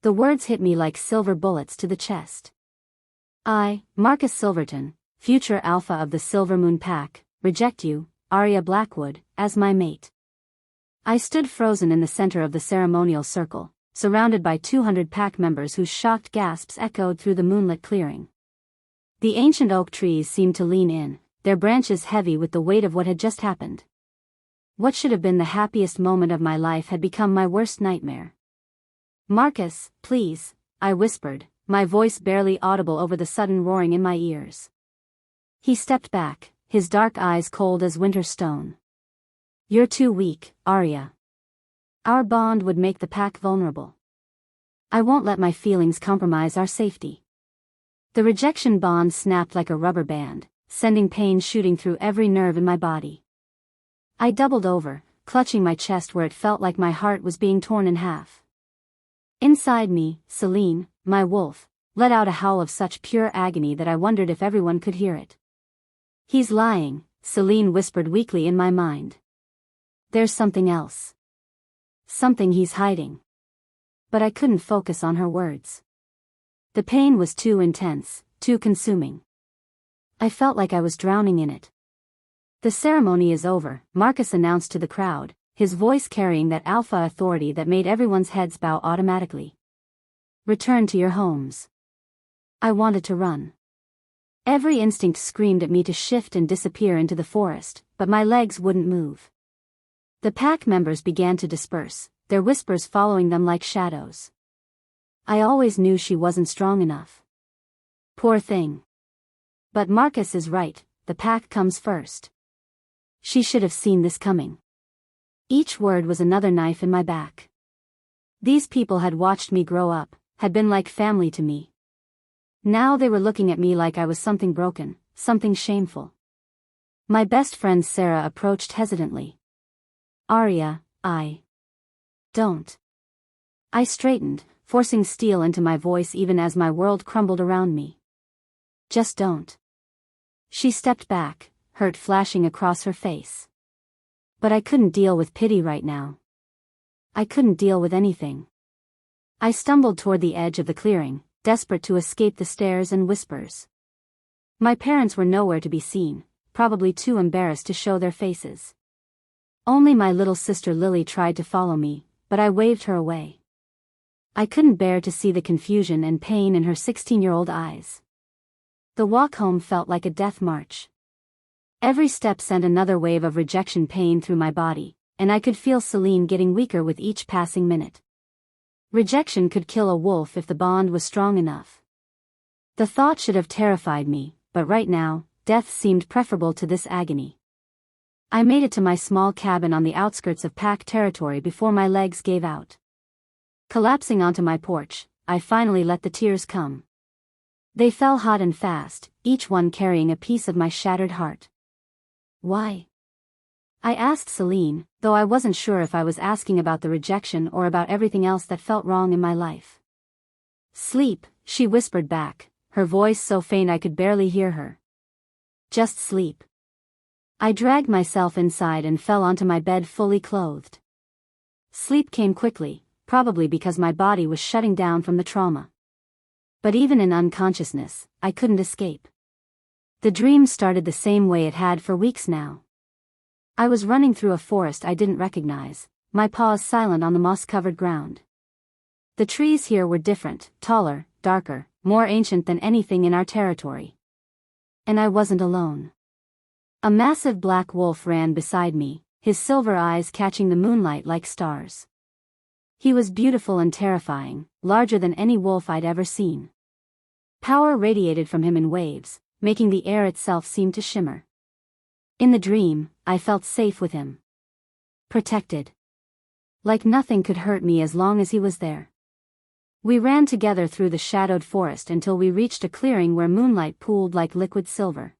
The words hit me like silver bullets to the chest. I, Marcus Silverton, future alpha of the Silver Moon Pack, reject you, Arya Blackwood, as my mate. I stood frozen in the center of the ceremonial circle, surrounded by 200 pack members whose shocked gasps echoed through the moonlit clearing. The ancient oak trees seemed to lean in, their branches heavy with the weight of what had just happened. What should have been the happiest moment of my life had become my worst nightmare. "Marcus, please," I whispered, my voice barely audible over the sudden roaring in my ears. He stepped back, his dark eyes cold as winter stone. "You're too weak, Arya. Our bond would make the pack vulnerable. I won't let my feelings compromise our safety." The rejection bond snapped like a rubber band, sending pain shooting through every nerve in my body. I doubled over, clutching my chest where it felt like my heart was being torn in half. Inside me, Celine, my wolf, let out a howl of such pure agony that I wondered if everyone could hear it. "He's lying," Celine whispered weakly in my mind. "There's something else. Something he's hiding." But I couldn't focus on her words. The pain was too intense, too consuming. I felt like I was drowning in it. "The ceremony is over," Marcus announced to the crowd, his voice carrying that alpha authority that made everyone's heads bow automatically. "Return to your homes." I wanted to run. Every instinct screamed at me to shift and disappear into the forest, but my legs wouldn't move. The pack members began to disperse, their whispers following them like shadows. I always knew she wasn't strong enough. Poor thing. But Marcus is right, the pack comes first. She should have seen this coming. Each word was another knife in my back. These people had watched me grow up, had been like family to me. Now they were looking at me like I was something broken, something shameful. My best friend Sarah approached hesitantly. "Arya, don't." I straightened, forcing steel into my voice even as my world crumbled around me. "Just don't." She stepped back, hurt flashing across her face. But I couldn't deal with pity right now. I couldn't deal with anything. I stumbled toward the edge of the clearing, desperate to escape the stares and whispers. My parents were nowhere to be seen, probably too embarrassed to show their faces. Only my little sister Lily tried to follow me, but I waved her away. I couldn't bear to see the confusion and pain in her 16-year-old eyes. The walk home felt like a death march. Every step sent another wave of rejection pain through my body, and I could feel Celine getting weaker with each passing minute. Rejection could kill a wolf if the bond was strong enough. The thought should have terrified me, but right now, death seemed preferable to this agony. I made it to my small cabin on the outskirts of pack territory before my legs gave out. Collapsing onto my porch, I finally let the tears come. They fell hot and fast, each one carrying a piece of my shattered heart. "Why?" I asked Celine, though I wasn't sure if I was asking about the rejection or about everything else that felt wrong in my life. "Sleep," she whispered back, her voice so faint I could barely hear her. "Just sleep." I dragged myself inside and fell onto my bed fully clothed. Sleep came quickly, probably because my body was shutting down from the trauma. But even in unconsciousness, I couldn't escape. The dream started the same way it had for weeks now. I was running through a forest I didn't recognize, my paws silent on the moss-covered ground. The trees here were different, taller, darker, more ancient than anything in our territory. And I wasn't alone. A massive black wolf ran beside me, his silver eyes catching the moonlight like stars. He was beautiful and terrifying, larger than any wolf I'd ever seen. Power radiated from him in waves, making the air itself seem to shimmer. In the dream, I felt safe with him. Protected. Like nothing could hurt me as long as he was there. We ran together through the shadowed forest until we reached a clearing where moonlight pooled like liquid silver.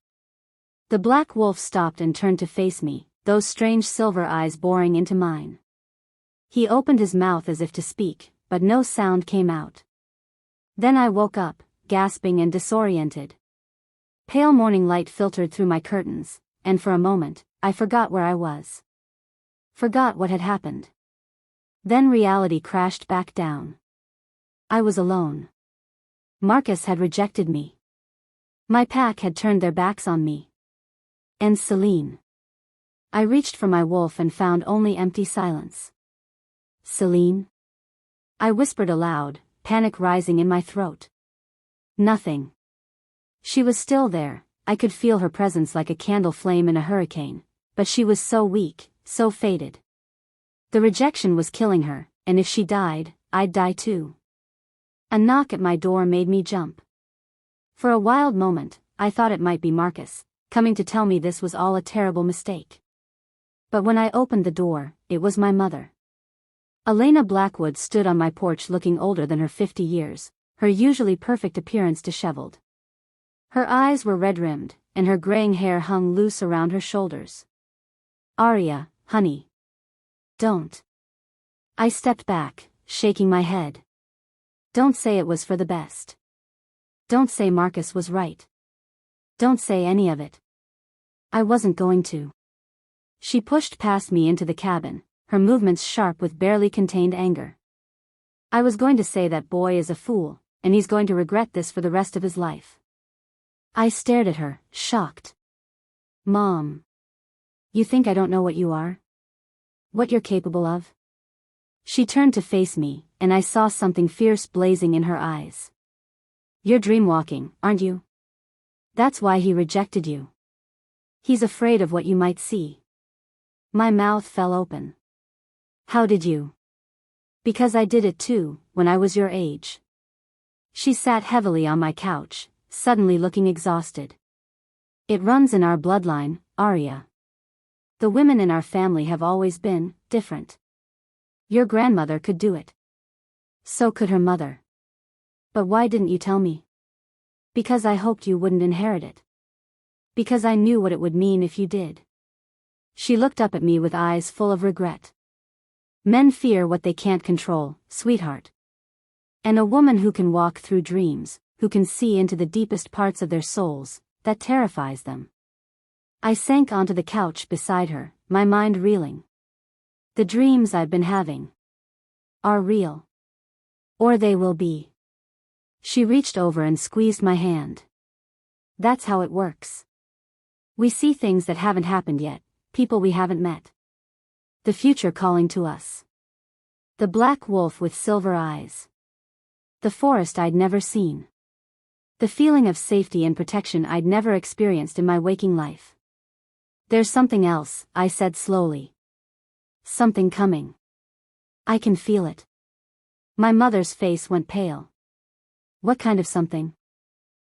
The black wolf stopped and turned to face me, those strange silver eyes boring into mine. He opened his mouth as if to speak, but no sound came out. Then I woke up, gasping and disoriented. Pale morning light filtered through my curtains, and for a moment, I forgot where I was. Forgot what had happened. Then reality crashed back down. I was alone. Marcus had rejected me. My pack had turned their backs on me. And Celine. I reached for my wolf and found only empty silence. Celine? I whispered aloud, panic rising in my throat. Nothing. She was still there, I could feel her presence like a candle flame in a hurricane, but she was so weak, so faded. The rejection was killing her, and if she died, I'd die too. A knock at my door made me jump. For a wild moment, I thought it might be Marcus, coming to tell me this was all a terrible mistake. But when I opened the door, it was my mother. Elena Blackwood stood on my porch looking older than her 50 years, her usually perfect appearance disheveled. Her eyes were red-rimmed, and her graying hair hung loose around her shoulders. "Arya, honey. Don't." I stepped back, shaking my head. "Don't say it was for the best. Don't say Marcus was right. Don't say any of it." I wasn't going to. She pushed past me into the cabin, her movements sharp with barely contained anger. "I was going to say that boy is a fool, and he's going to regret this for the rest of his life." I stared at her, shocked. "Mom. You think I don't know what you are? What you're capable of?" She turned to face me, and I saw something fierce blazing in her eyes. "You're dreamwalking, aren't you? That's why he rejected you. He's afraid of what you might see." My mouth fell open. "How did you?" "Because I did it too, when I was your age." She sat heavily on my couch, suddenly looking exhausted. "It runs in our bloodline, Arya. The women in our family have always been different. Your grandmother could do it. So could her mother. But why didn't you tell me?" "Because I hoped you wouldn't inherit it. Because I knew what it would mean if you did." She looked up at me with eyes full of regret. "Men fear what they can't control, sweetheart. And a woman who can walk through dreams, who can see into the deepest parts of their souls, that terrifies them." I sank onto the couch beside her, my mind reeling. The dreams I've been having are real. Or they will be. She reached over and squeezed my hand. "That's how it works. We see things that haven't happened yet, people we haven't met. The future calling to us. The black wolf with silver eyes. The forest I'd never seen. The feeling of safety and protection I'd never experienced in my waking life. There's something else," I said slowly. "Something coming. I can feel it." My mother's face went pale. "What kind of something?"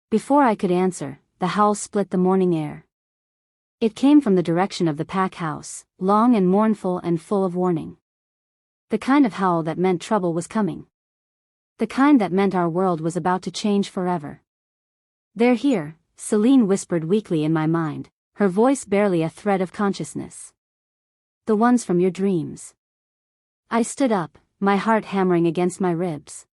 Before I could answer, the howl split the morning air. It came from the direction of the pack house, long and mournful and full of warning. The kind of howl that meant trouble was coming. The kind that meant our world was about to change forever. "They're here," Celine whispered weakly in my mind, her voice barely a thread of consciousness. "The ones from your dreams." I stood up, my heart hammering against my ribs.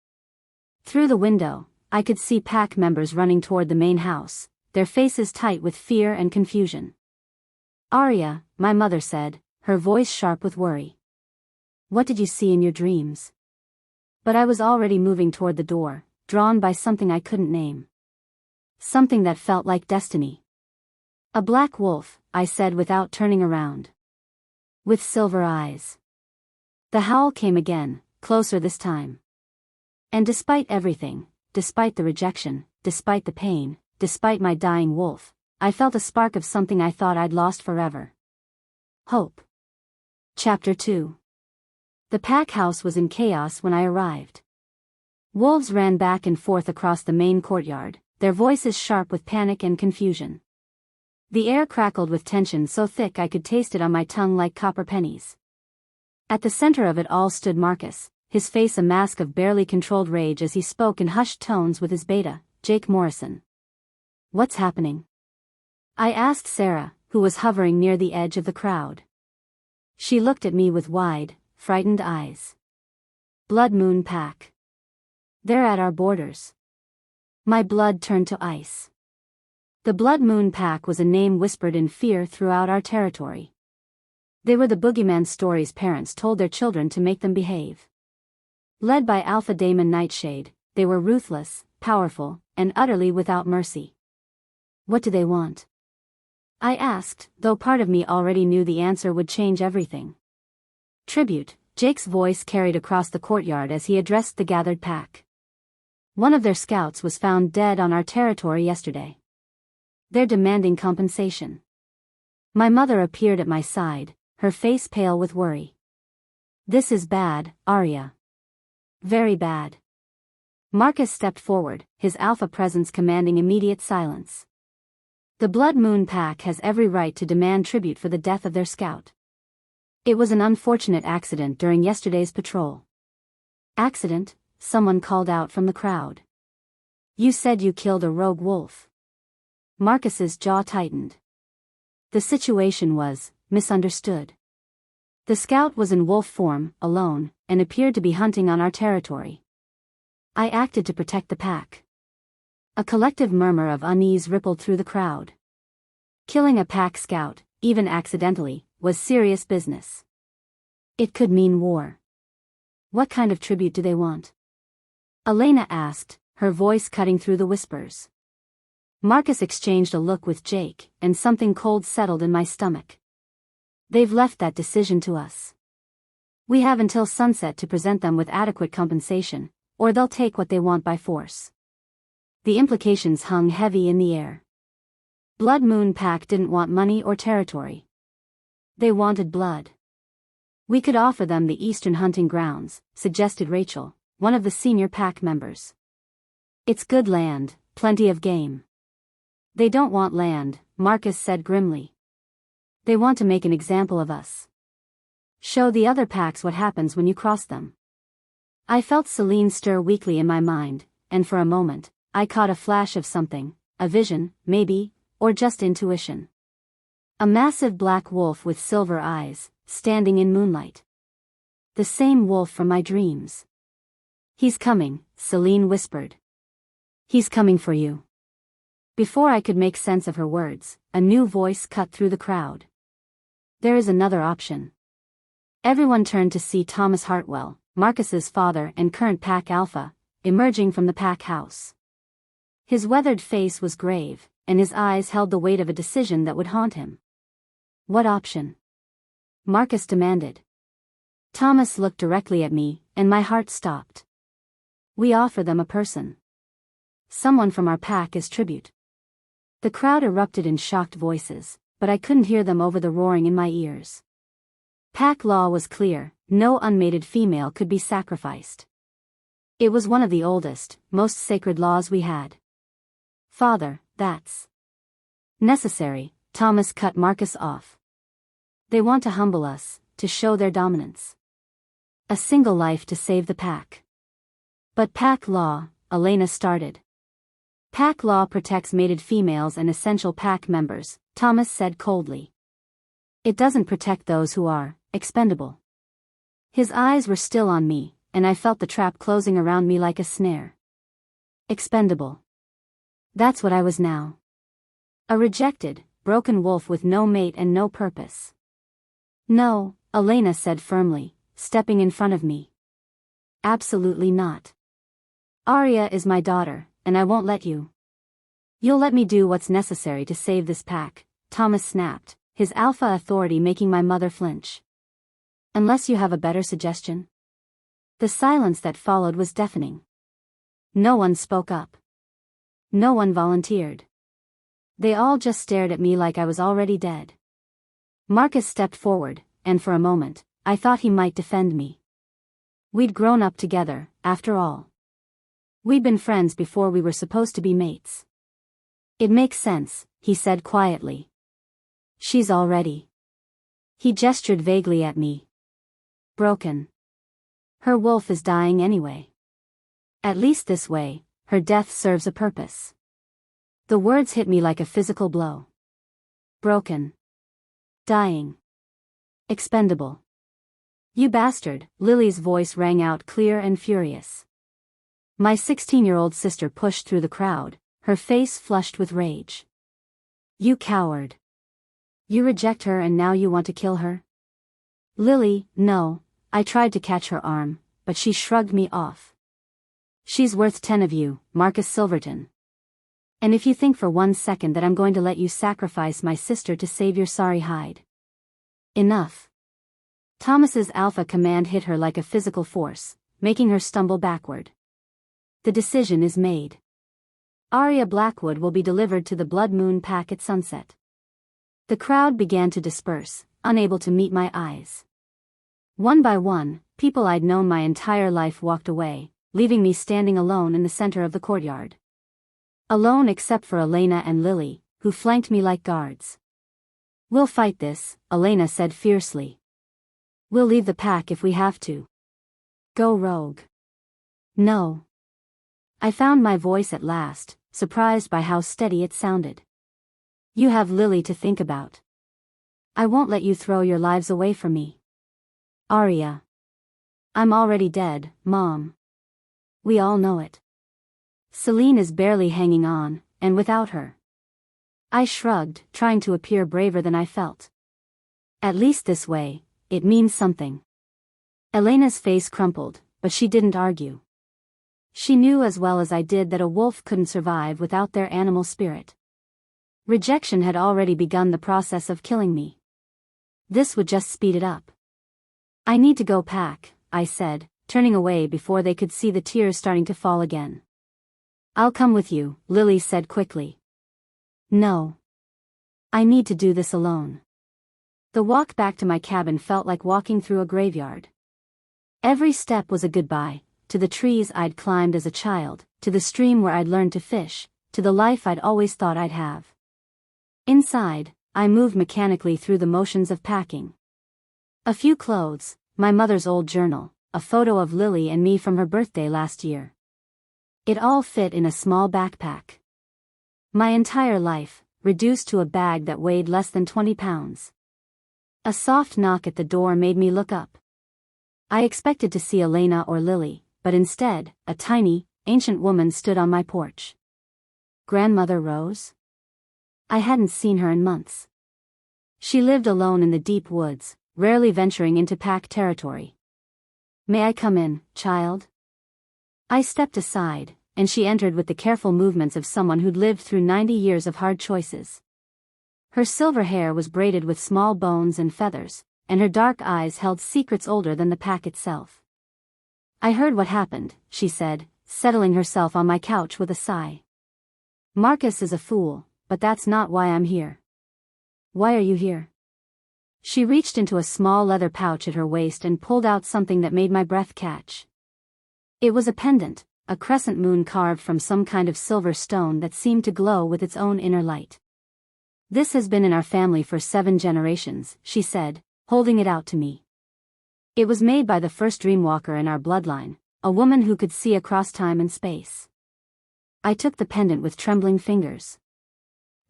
Through the window, I could see pack members running toward the main house, their faces tight with fear and confusion. "Arya," my mother said, her voice sharp with worry. "What did you see in your dreams?" But I was already moving toward the door, drawn by something I couldn't name. Something that felt like destiny. "A black wolf," I said without turning around. "With silver eyes." The howl came again, closer this time. And despite everything, despite the rejection, despite the pain, despite my dying wolf, I felt a spark of something I thought I'd lost forever. Hope. Chapter 2. The pack house was in chaos when I arrived. Wolves ran back and forth across the main courtyard, their voices sharp with panic and confusion. The air crackled with tension so thick I could taste it on my tongue like copper pennies. At the center of it all stood Marcus, his face a mask of barely controlled rage as he spoke in hushed tones with his beta, Jake Morrison. "What's happening?" I asked Sarah, who was hovering near the edge of the crowd. She looked at me with wide, frightened eyes. "Blood Moon Pack. They're at our borders." My blood turned to ice. The Blood Moon Pack was a name whispered in fear throughout our territory. They were the boogeyman stories parents told their children to make them behave. Led by Alpha Daemon Nightshade, they were ruthless, powerful, and utterly without mercy. What do they want? I asked, though part of me already knew the answer would change everything. Tribute, Jake's voice carried across the courtyard as he addressed the gathered pack. One of their scouts was found dead on our territory yesterday. They're demanding compensation. My mother appeared at my side, her face pale with worry. This is bad, Arya. Very bad. Marcus stepped forward, his alpha presence commanding immediate silence. The Blood Moon Pack has every right to demand tribute for the death of their scout. It was an unfortunate accident during yesterday's patrol. Accident? Someone called out from the crowd. You said you killed a rogue wolf. Marcus's jaw tightened. The situation was misunderstood. The scout was in wolf form, alone, and appeared to be hunting on our territory. I acted to protect the pack. A collective murmur of unease rippled through the crowd. Killing a pack scout, even accidentally, was serious business. It could mean war. What kind of tribute do they want? Elena asked, her voice cutting through the whispers. Marcus exchanged a look with Jake, and something cold settled in my stomach. They've left that decision to us. We have until sunset to present them with adequate compensation, or they'll take what they want by force. The implications hung heavy in the air. Blood Moon Pack didn't want money or territory. They wanted blood. We could offer them the eastern hunting grounds, suggested Rachel, one of the senior pack members. It's good land, plenty of game. They don't want land, Marcus said grimly. They want to make an example of us. Show the other packs what happens when you cross them. I felt Celine stir weakly in my mind, and for a moment, I caught a flash of something, a vision, maybe, or just intuition. A massive black wolf with silver eyes, standing in moonlight. The same wolf from my dreams. He's coming, Celine whispered. He's coming for you. Before I could make sense of her words, a new voice cut through the crowd. There is another option. Everyone turned to see Thomas Hartwell, Marcus's father and current pack alpha, emerging from the pack house. His weathered face was grave, and his eyes held the weight of a decision that would haunt him. What option? Marcus demanded. Thomas looked directly at me, and my heart stopped. We offer them a person. Someone from our pack as tribute. The crowd erupted in shocked voices, but I couldn't hear them over the roaring in my ears. Pack law was clear, no unmated female could be sacrificed. It was one of the oldest, most sacred laws we had. Father, that's necessary, Thomas cut Marcus off. They want to humble us, to show their dominance. A single life to save the pack. But pack law, Elena started. Pack law protects mated females and essential pack members, Thomas said coldly. It doesn't protect those who are expendable. His eyes were still on me, and I felt the trap closing around me like a snare. Expendable. That's what I was now. A rejected, broken wolf with no mate and no purpose. No, Elena said firmly, stepping in front of me. Absolutely not. Arya is my daughter, and I won't let you. You'll let me do what's necessary to save this pack, Thomas snapped, his alpha authority making my mother flinch. Unless you have a better suggestion? The silence that followed was deafening. No one spoke up. No one volunteered. They all just stared at me like I was already dead. Marcus stepped forward, and for a moment, I thought he might defend me. We'd grown up together, after all. We'd been friends before we were supposed to be mates. It makes sense, he said quietly. She's already. He gestured vaguely at me. Broken. Her wolf is dying anyway. At least this way, her death serves a purpose. The words hit me like a physical blow. Broken. Dying. Expendable. You bastard, Lily's voice rang out clear and furious. My 16-year-old sister pushed through the crowd, her face flushed with rage. You coward. You reject her and now you want to kill her? Lily, no, I tried to catch her arm, but she shrugged me off. She's worth 10 of you, Marcus Silverton. And if you think for 1 second that I'm going to let you sacrifice my sister to save your sorry hide. Enough. Thomas's alpha command hit her like a physical force, making her stumble backward. The decision is made. Arya Blackwood will be delivered to the Blood Moon Pack at sunset. The crowd began to disperse, unable to meet my eyes. One by one, people I'd known my entire life walked away, leaving me standing alone in the center of the courtyard. Alone except for Elena and Lily, who flanked me like guards. We'll fight this, Elena said fiercely. We'll leave the pack if we have to. Go rogue. No. I found my voice at last, surprised by how steady it sounded. You have Lily to think about. I won't let you throw your lives away for me. Arya. I'm already dead, Mom. We all know it. Celine is barely hanging on, and without her. I shrugged, trying to appear braver than I felt. At least this way, it means something. Elena's face crumpled, but she didn't argue. She knew as well as I did that a wolf couldn't survive without their animal spirit. Rejection had already begun the process of killing me. This would just speed it up. I need to go pack, I said, turning away before they could see the tears starting to fall again. I'll come with you, Lily said quickly. No. I need to do this alone. The walk back to my cabin felt like walking through a graveyard. Every step was a goodbye, to the trees I'd climbed as a child, to the stream where I'd learned to fish, to the life I'd always thought I'd have. Inside, I moved mechanically through the motions of packing. A few clothes, my mother's old journal, a photo of Lily and me from her birthday last year. It all fit in a small backpack. My entire life, reduced to a bag that weighed less than 20 pounds. A soft knock at the door made me look up. I expected to see Elena or Lily, but instead, a tiny, ancient woman stood on my porch. Grandmother Rose? I hadn't seen her in months. She lived alone in the deep woods, rarely venturing into pack territory. May I come in, child? I stepped aside, and she entered with the careful movements of someone who'd lived through 90 years of hard choices. Her silver hair was braided with small bones and feathers, and her dark eyes held secrets older than the pack itself. I heard what happened, she said, settling herself on my couch with a sigh. Marcus is a fool, but that's not why I'm here. Why are you here? She reached into a small leather pouch at her waist and pulled out something that made my breath catch. It was a pendant, a crescent moon carved from some kind of silver stone that seemed to glow with its own inner light. This has been in our family for 7 generations, she said, holding it out to me. It was made by the first dreamwalker in our bloodline, a woman who could see across time and space. I took the pendant with trembling fingers.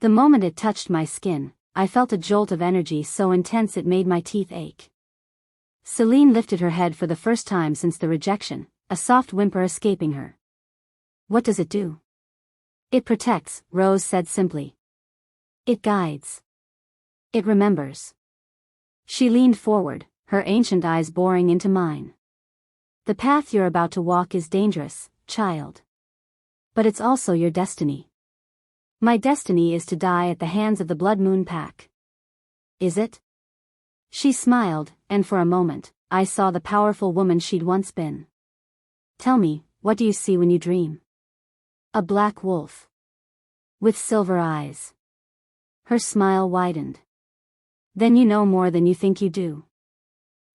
The moment it touched my skin, I felt a jolt of energy so intense it made my teeth ache. Celine lifted her head for the first time since the rejection, a soft whimper escaping her. What does it do? It protects, Rose said simply. It guides. It remembers. She leaned forward, her ancient eyes boring into mine. The path you're about to walk is dangerous, child. But it's also your destiny. My destiny is to die at the hands of the Blood Moon Pack. Is it? She smiled, and for a moment, I saw the powerful woman she'd once been. Tell me, what do you see when you dream? A black wolf. With silver eyes. Her smile widened. Then you know more than you think you do.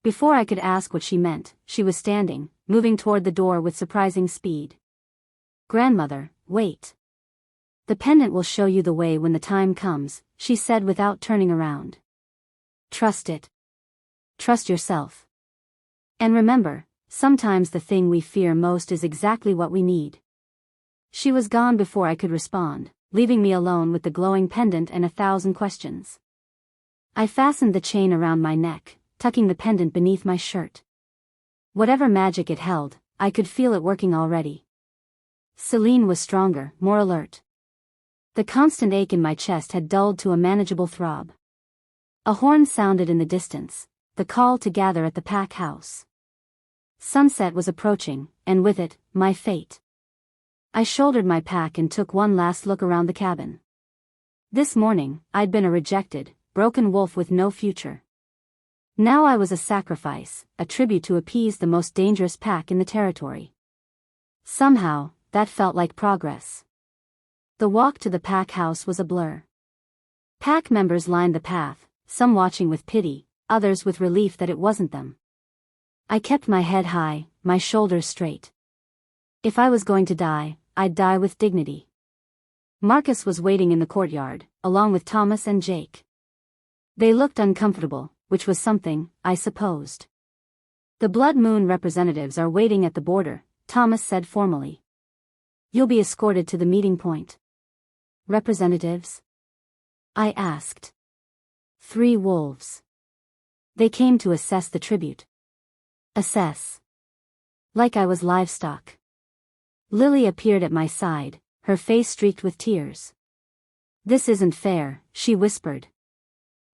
Before I could ask what she meant, she was standing, moving toward the door with surprising speed. Grandmother, wait. The pendant will show you the way when the time comes, she said without turning around. Trust it. Trust yourself. And remember, sometimes the thing we fear most is exactly what we need. She was gone before I could respond, leaving me alone with the glowing pendant and 1,000 questions. I fastened the chain around my neck, tucking the pendant beneath my shirt. Whatever magic it held, I could feel it working already. Celine was stronger, more alert. The constant ache in my chest had dulled to a manageable throb. A horn sounded in the distance, the call to gather at the pack house. Sunset was approaching, and with it, my fate. I shouldered my pack and took one last look around the cabin. This morning, I'd been a rejected, broken wolf with no future. Now I was a sacrifice, a tribute to appease the most dangerous pack in the territory. Somehow, that felt like progress. The walk to the pack house was a blur. Pack members lined the path, some watching with pity, others with relief that it wasn't them. I kept my head high, my shoulders straight. If I was going to die, I'd die with dignity. Marcus was waiting in the courtyard, along with Thomas and Jake. They looked uncomfortable, which was something, I supposed. The Blood Moon representatives are waiting at the border, Thomas said formally. You'll be escorted to the meeting point. Representatives? I asked. 3 wolves. They came to assess the tribute. Assess. Like I was livestock. Lily appeared at my side, her face streaked with tears. This isn't fair, she whispered.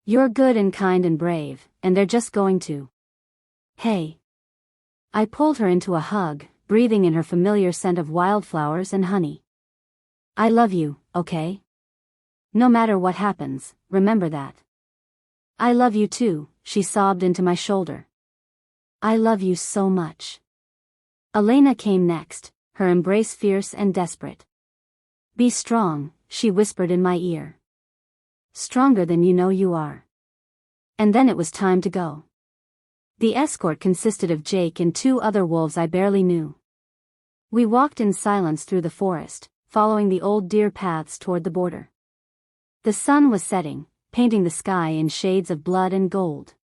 You're good and kind and brave, and they're just going to. Hey. I pulled her into a hug, breathing in her familiar scent of wildflowers and honey. I love you, okay? No matter what happens, remember that. I love you too, she sobbed into my shoulder. I love you so much. Elena came next, her embrace fierce and desperate. Be strong, she whispered in my ear. Stronger than you know you are. And then it was time to go. The escort consisted of Jake and 2 other wolves I barely knew. We walked in silence through the forest, following the old deer paths toward the border. The sun was setting, painting the sky in shades of blood and gold.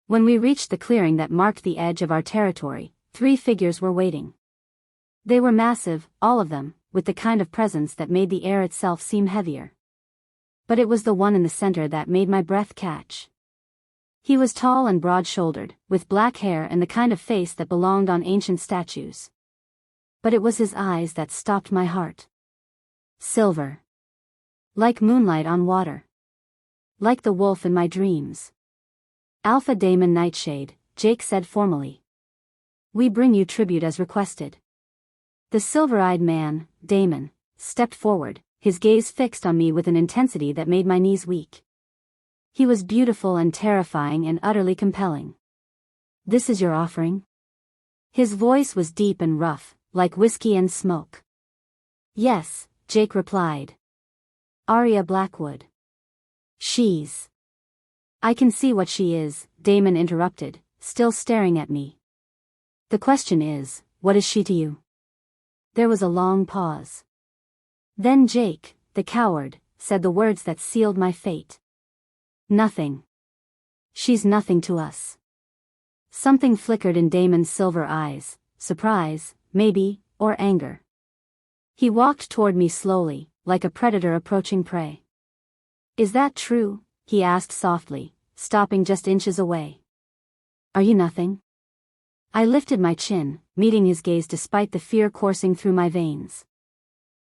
When we reached the clearing that marked the edge of our territory, 3 figures were waiting. They were massive, all of them, with the kind of presence that made the air itself seem heavier. But it was the one in the center that made my breath catch. He was tall and broad-shouldered, with black hair and the kind of face that belonged on ancient statues. But it was his eyes that stopped my heart. Silver. Like moonlight on water. Like the wolf in my dreams. Alpha Daemon Nightshade, Jake said formally. We bring you tribute as requested. The silver-eyed man, Daemon, stepped forward, his gaze fixed on me with an intensity that made my knees weak. He was beautiful and terrifying and utterly compelling. This is your offering? His voice was deep and rough, like whiskey and smoke. Yes, Jake replied. Arya Blackwood. She's. I can see what she is, Daemon interrupted, still staring at me. The question is, what is she to you? There was a long pause. Then Jake, the coward, said the words that sealed my fate. Nothing. She's nothing to us. Something flickered in Daemon's silver eyes, surprise, maybe, or anger. He walked toward me slowly, like a predator approaching prey. Is that true? He asked softly, stopping just inches away. Are you nothing? I lifted my chin, meeting his gaze despite the fear coursing through my veins.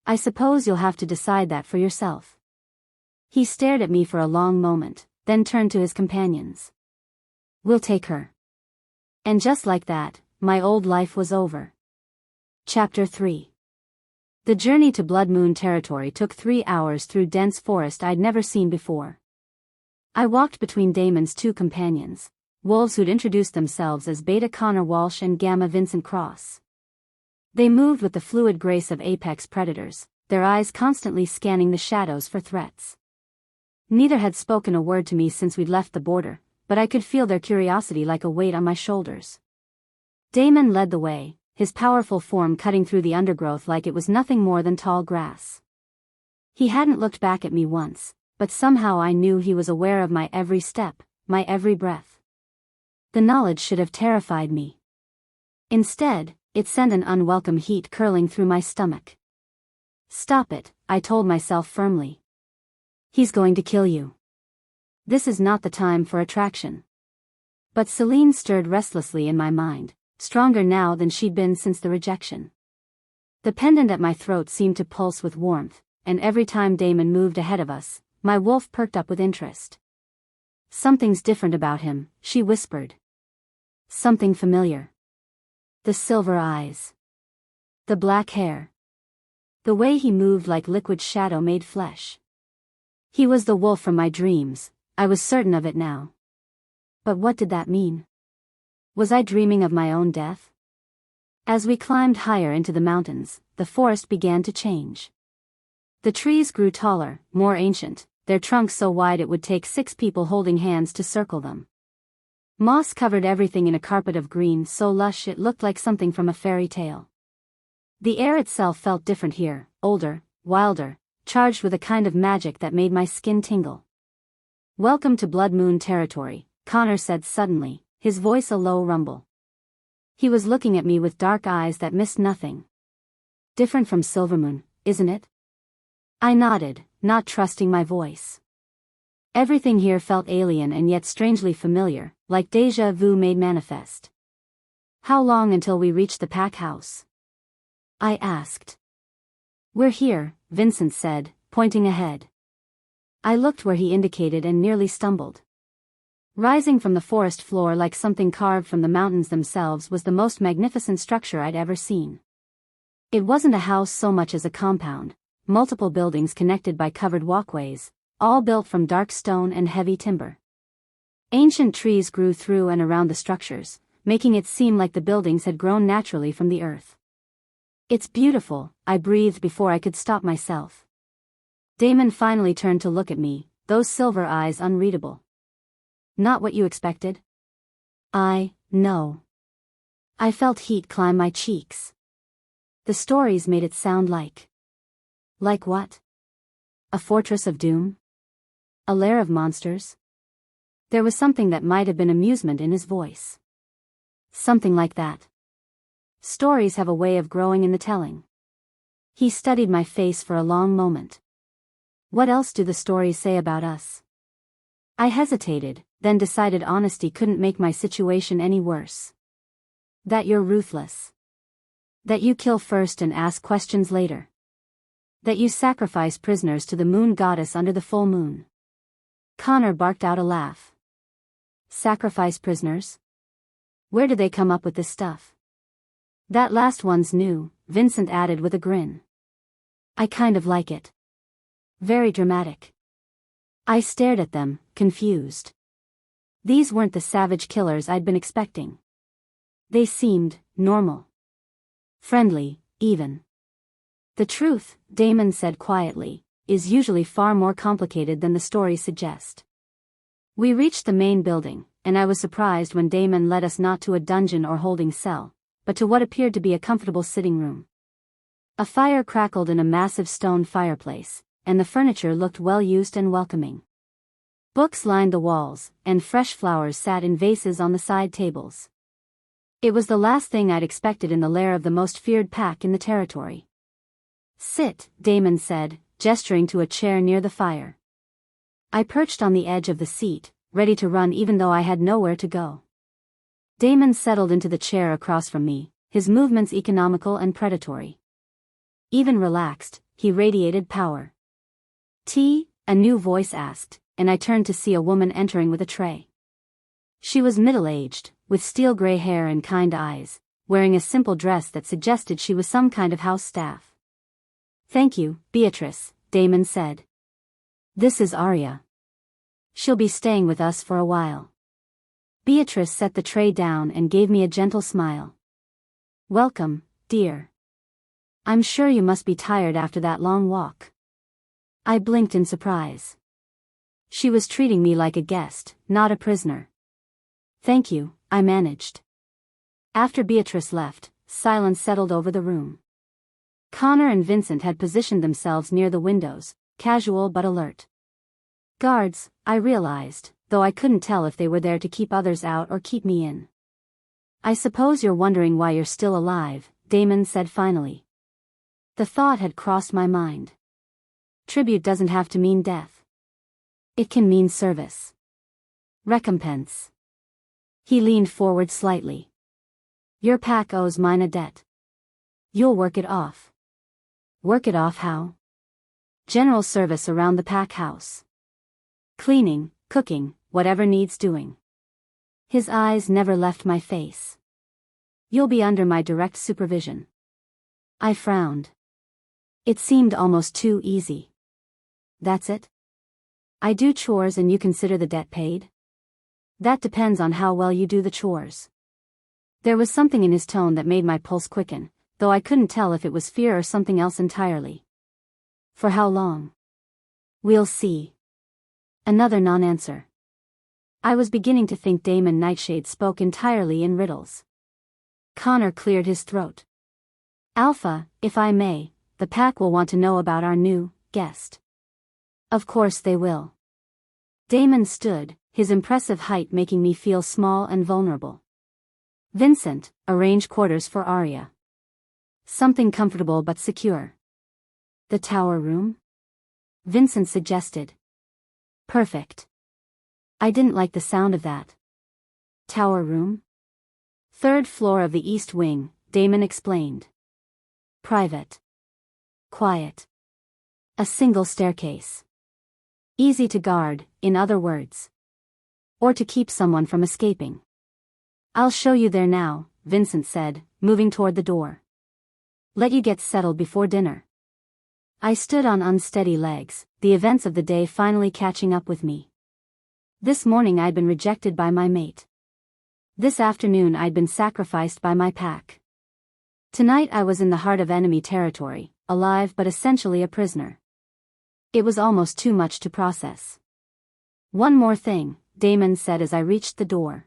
I suppose you'll have to decide that for yourself. He stared at me for a long moment, then turned to his companions. We'll take her. And just like that, my old life was over. Chapter 3. The journey to Blood Moon territory took 3 hours through dense forest I'd never seen before. I walked between Daemon's 2 companions, wolves who'd introduced themselves as Beta Connor Walsh and Gamma Vincent Cross. They moved with the fluid grace of apex predators, their eyes constantly scanning the shadows for threats. Neither had spoken a word to me since we'd left the border, but I could feel their curiosity like a weight on my shoulders. Daemon led the way, his powerful form cutting through the undergrowth like it was nothing more than tall grass. He hadn't looked back at me once, but somehow I knew he was aware of my every step, my every breath. The knowledge should have terrified me. Instead, it sent an unwelcome heat curling through my stomach. Stop it, I told myself firmly. He's going to kill you. This is not the time for attraction. But Celine stirred restlessly in my mind, stronger now than she'd been since the rejection. The pendant at my throat seemed to pulse with warmth, and every time Daemon moved ahead of us, my wolf perked up with interest. Something's different about him, she whispered. Something familiar. The silver eyes. The black hair. The way he moved like liquid shadow made flesh. He was the wolf from my dreams, I was certain of it now. But what did that mean? Was I dreaming of my own death? As we climbed higher into the mountains, the forest began to change. The trees grew taller, more ancient, their trunks so wide it would take 6 people holding hands to circle them. Moss covered everything in a carpet of green so lush it looked like something from a fairy tale. The air itself felt different here, older, wilder, charged with a kind of magic that made my skin tingle. "Welcome to Blood Moon territory," Connor said suddenly, his voice a low rumble. He was looking at me with dark eyes that missed nothing. "Different from Silvermoon, isn't it?" I nodded, not trusting my voice. Everything here felt alien and yet strangely familiar, like déjà vu made manifest. "How long until we reach the pack house?" I asked. "We're here," Vincent said, pointing ahead. I looked where he indicated and nearly stumbled. Rising from the forest floor like something carved from the mountains themselves was the most magnificent structure I'd ever seen. It wasn't a house so much as a compound, multiple buildings connected by covered walkways, all built from dark stone and heavy timber. Ancient trees grew through and around the structures, making it seem like the buildings had grown naturally from the earth. "It's beautiful," I breathed before I could stop myself. Damon finally turned to look at me, those silver eyes unreadable. "Not what you expected?" No. I felt heat climb my cheeks. The stories made it sound like. Like what? A fortress of doom? A lair of monsters? There was something that might have been amusement in his voice. Something like that. Stories have a way of growing in the telling. He studied my face for a long moment. "What else do the stories say about us?" I hesitated, then decided honesty couldn't make my situation any worse. "That you're ruthless. That you kill first and ask questions later. That you sacrifice prisoners to the moon goddess under the full moon." Connor barked out a laugh. "Sacrifice prisoners? Where do they come up with this stuff?" "That last one's new," Vincent added with a grin. "I kind of like it. Very dramatic." I stared at them, confused. These weren't the savage killers I'd been expecting. They seemed normal. Friendly, even. "The truth," Damon said quietly, "is usually far more complicated than the stories suggest." We reached the main building, and I was surprised when Damon led us not to a dungeon or holding cell, but to what appeared to be a comfortable sitting room. A fire crackled in a massive stone fireplace, and the furniture looked well used and welcoming. Books lined the walls, and fresh flowers sat in vases on the side tables. It was the last thing I'd expected in the lair of the most feared pack in the territory. "Sit," Damon said, gesturing to a chair near the fire. I perched on the edge of the seat, ready to run even though I had nowhere to go. Damon settled into the chair across from me, his movements economical and predatory. Even relaxed, he radiated power. "Tea?" a new voice asked, and I turned to see a woman entering with a tray. She was middle-aged, with steel-gray hair and kind eyes, wearing a simple dress that suggested she was some kind of house staff. "Thank you, Beatrice," Damon said. "This is Arya. She'll be staying with us for a while." Beatrice set the tray down and gave me a gentle smile. "Welcome, dear. I'm sure you must be tired after that long walk." I blinked in surprise. She was treating me like a guest, not a prisoner. "Thank you," I managed. After Beatrice left, silence settled over the room. Connor and Vincent had positioned themselves near the windows, casual but alert. Guards, I realized, though I couldn't tell if they were there to keep others out or keep me in. "I suppose you're wondering why you're still alive," Damon said finally. The thought had crossed my mind. Tribute doesn't have to mean death. It can mean service. Recompense. He leaned forward slightly. "Your pack owes mine a debt. You'll work it off." "Work it off how?" "General service around the pack house. Cleaning, cooking, whatever needs doing." His eyes never left my face. You'll be under my direct supervision. I frowned. It seemed almost too easy. That's it? I do chores and you consider the debt paid? That depends on how well you do the chores. There was something in his tone that made my pulse quicken, though I couldn't tell if it was fear or something else entirely. For how long? We'll see. Another non-answer. I was beginning to think Damon Nightshade spoke entirely in riddles. Connor cleared his throat. Alpha, if I may, the pack will want to know about our new guest. Of course they will. Damon stood, his impressive height making me feel small and vulnerable. Vincent, arrange quarters for Arya. Something comfortable but secure. The tower room? Vincent suggested. Perfect. I didn't like the sound of that. Tower room? Third floor of the east wing, Damon explained. Private. Quiet. A single staircase. Easy to guard, in other words. Or to keep someone from escaping. I'll show you there now, Vincent said, moving toward the door. Let you get settled before dinner. I stood on unsteady legs, the events of the day finally catching up with me. This morning I'd been rejected by my mate. This afternoon I'd been sacrificed by my pack. Tonight I was in the heart of enemy territory, alive but essentially a prisoner. It was almost too much to process. One more thing, Damon said as I reached the door.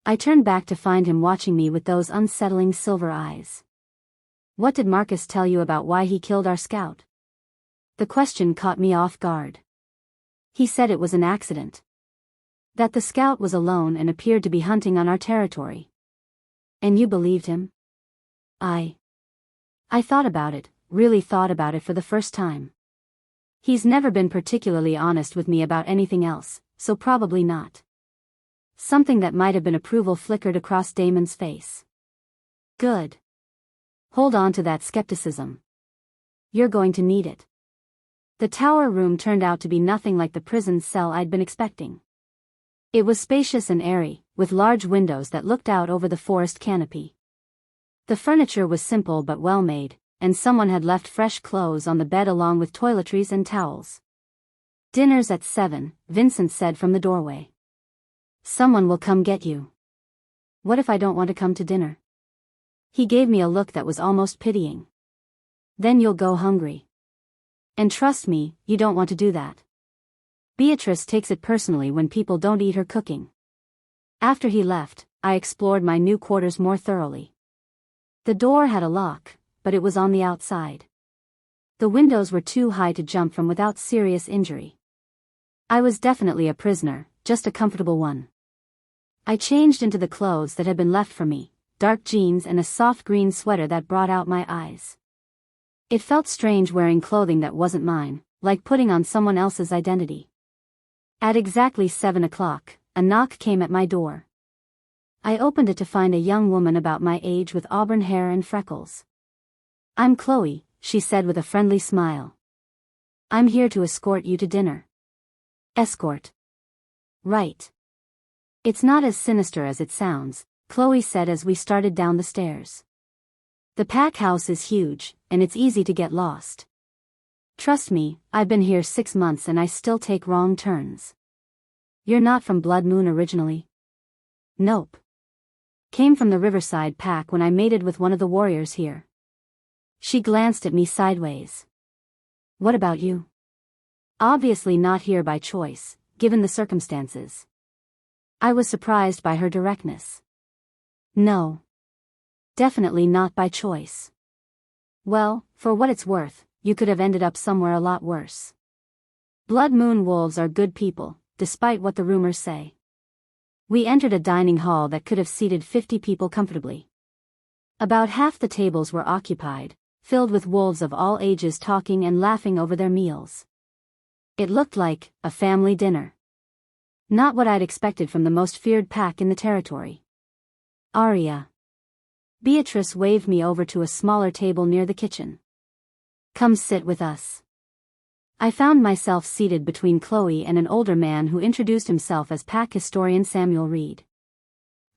I turned back to find him watching me with those unsettling silver eyes. What did Marcus tell you about why he killed our scout? The question caught me off guard. He said it was an accident. That the scout was alone and appeared to be hunting on our territory. And you believed him? I thought about it, really thought about it for the first time. He's never been particularly honest with me about anything else, so probably not. Something that might have been approval flickered across Damon's face. Good. Hold on to that skepticism. You're going to need it. The tower room turned out to be nothing like the prison cell I'd been expecting. It was spacious and airy, with large windows that looked out over the forest canopy. The furniture was simple but well made, and someone had left fresh clothes on the bed along with toiletries and towels. Dinner's at 7, Vincent said from the doorway. Someone will come get you. What if I don't want to come to dinner? He gave me a look that was almost pitying. Then you'll go hungry. And trust me, you don't want to do that. Beatrice takes it personally when people don't eat her cooking. After he left, I explored my new quarters more thoroughly. The door had a lock, but it was on the outside. The windows were too high to jump from without serious injury. I was definitely a prisoner, just a comfortable one. I changed into the clothes that had been left for me, dark jeans and a soft green sweater that brought out my eyes. It felt strange wearing clothing that wasn't mine, like putting on someone else's identity. At exactly 7 o'clock, a knock came at my door. I opened it to find a young woman about my age with auburn hair and freckles. I'm Chloe, she said with a friendly smile. I'm here to escort you to dinner. Escort. Right. It's not as sinister as it sounds, Chloe said as we started down the stairs. The pack house is huge, and it's easy to get lost. Trust me, I've been here 6 months and I still take wrong turns. You're not from Blood Moon originally? Nope. Came from the Riverside pack when I mated with one of the warriors here. She glanced at me sideways. What about you? Obviously not here by choice, given the circumstances. I was surprised by her directness. No. Definitely not by choice. Well, for what it's worth, you could have ended up somewhere a lot worse. Blood Moon wolves are good people, despite what the rumors say. We entered a dining hall that could have seated 50 people comfortably. About half the tables were occupied, filled with wolves of all ages talking and laughing over their meals. It looked like a family dinner. Not what I'd expected from the most feared pack in the territory. Arya. Beatrice waved me over to a smaller table near the kitchen. Come sit with us. I found myself seated between Chloe and an older man who introduced himself as pack historian Samuel Reed.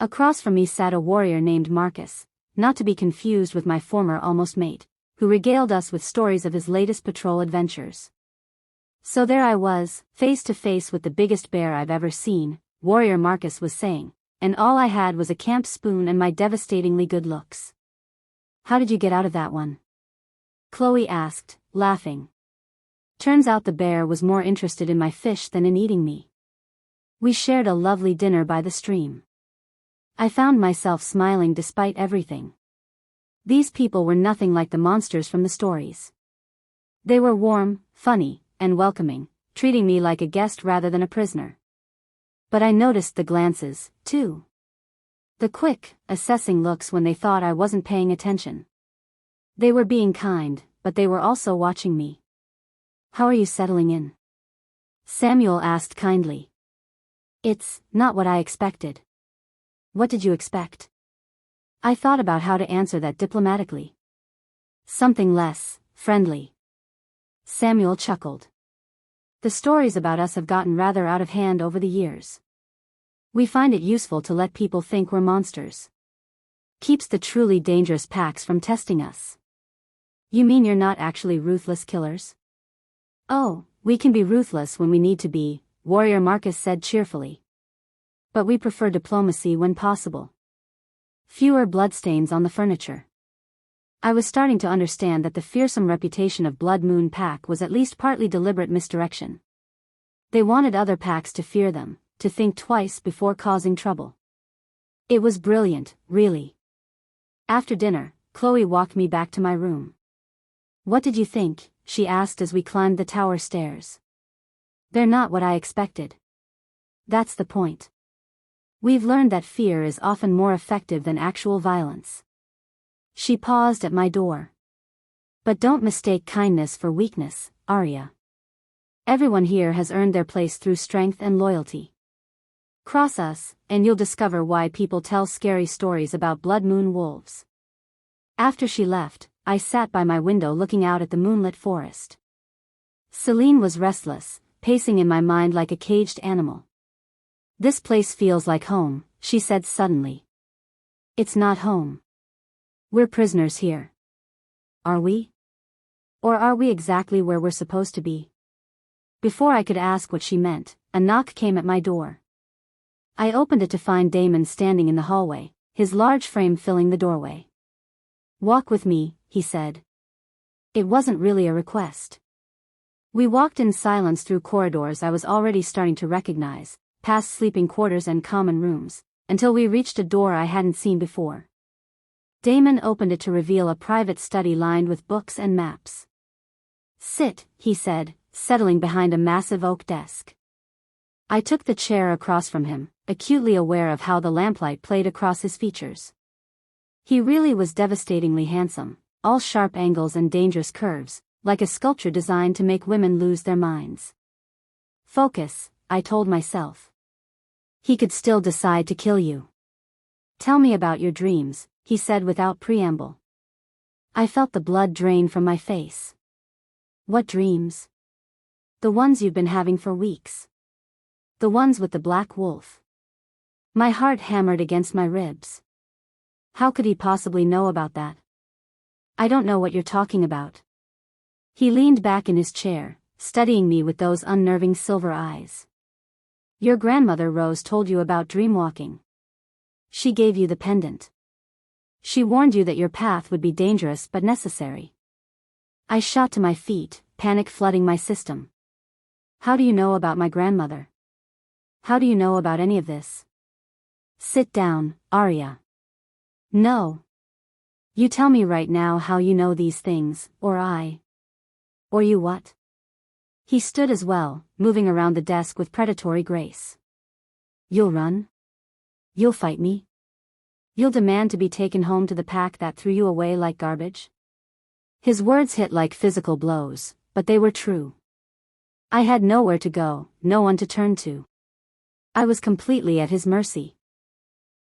Across from me sat a warrior named Marcus, not to be confused with my former almost mate, who regaled us with stories of his latest patrol adventures. So there I was, face to face with the biggest bear I've ever seen, Warrior Marcus was saying, and all I had was a camp spoon and my devastatingly good looks. How did you get out of that one? Chloe asked, laughing. Turns out the bear was more interested in my fish than in eating me. We shared a lovely dinner by the stream. I found myself smiling despite everything. These people were nothing like the monsters from the stories. They were warm, funny, and welcoming, treating me like a guest rather than a prisoner. But I noticed the glances, too. The quick, assessing looks when they thought I wasn't paying attention. They were being kind, but they were also watching me. How are you settling in? Samuel asked kindly. It's not what I expected. What did you expect? I thought about how to answer that diplomatically. Something less friendly. Samuel chuckled. The stories about us have gotten rather out of hand over the years. We find it useful to let people think we're monsters. Keeps the truly dangerous packs from testing us. You mean you're not actually ruthless killers? Oh, we can be ruthless when we need to be, Warrior Marcus said cheerfully. But we prefer diplomacy when possible. Fewer bloodstains on the furniture. I was starting to understand that the fearsome reputation of Blood Moon Pack was at least partly deliberate misdirection. They wanted other packs to fear them, to think twice before causing trouble. It was brilliant, really. After dinner, Chloe walked me back to my room. What did you think? She asked as we climbed the tower stairs. They're not what I expected. That's the point. We've learned that fear is often more effective than actual violence. She paused at my door. But don't mistake kindness for weakness, Arya. Everyone here has earned their place through strength and loyalty. Cross us, and you'll discover why people tell scary stories about blood moon wolves. After she left, I sat by my window looking out at the moonlit forest. Celine was restless, pacing in my mind like a caged animal. This place feels like home, she said suddenly. It's not home. We're prisoners here. Are we? Or are we exactly where we're supposed to be? Before I could ask what she meant, a knock came at my door. I opened it to find Damon standing in the hallway, his large frame filling the doorway. Walk with me, he said. It wasn't really a request. We walked in silence through corridors I was already starting to recognize, past sleeping quarters and common rooms, until we reached a door I hadn't seen before. Damon opened it to reveal a private study lined with books and maps. Sit, he said, settling behind a massive oak desk. I took the chair across from him, acutely aware of how the lamplight played across his features. He really was devastatingly handsome, all sharp angles and dangerous curves, like a sculpture designed to make women lose their minds. Focus, I told myself. He could still decide to kill you. Tell me about your dreams, he said without preamble. I felt the blood drain from my face. What dreams? The ones you've been having for weeks. The ones with the black wolf. My heart hammered against my ribs. How could he possibly know about that? I don't know what you're talking about. He leaned back in his chair, studying me with those unnerving silver eyes. Your grandmother Rose told you about dreamwalking. She gave you the pendant. She warned you that your path would be dangerous but necessary. I shot to my feet, panic flooding my system. How do you know about my grandmother? How do you know about any of this? Sit down, Arya. No. You tell me right now how you know these things, or I. Or you what? He stood as well, moving around the desk with predatory grace. You'll run? You'll fight me? You'll demand to be taken home to the pack that threw you away like garbage? His words hit like physical blows, but they were true. I had nowhere to go, no one to turn to. I was completely at his mercy.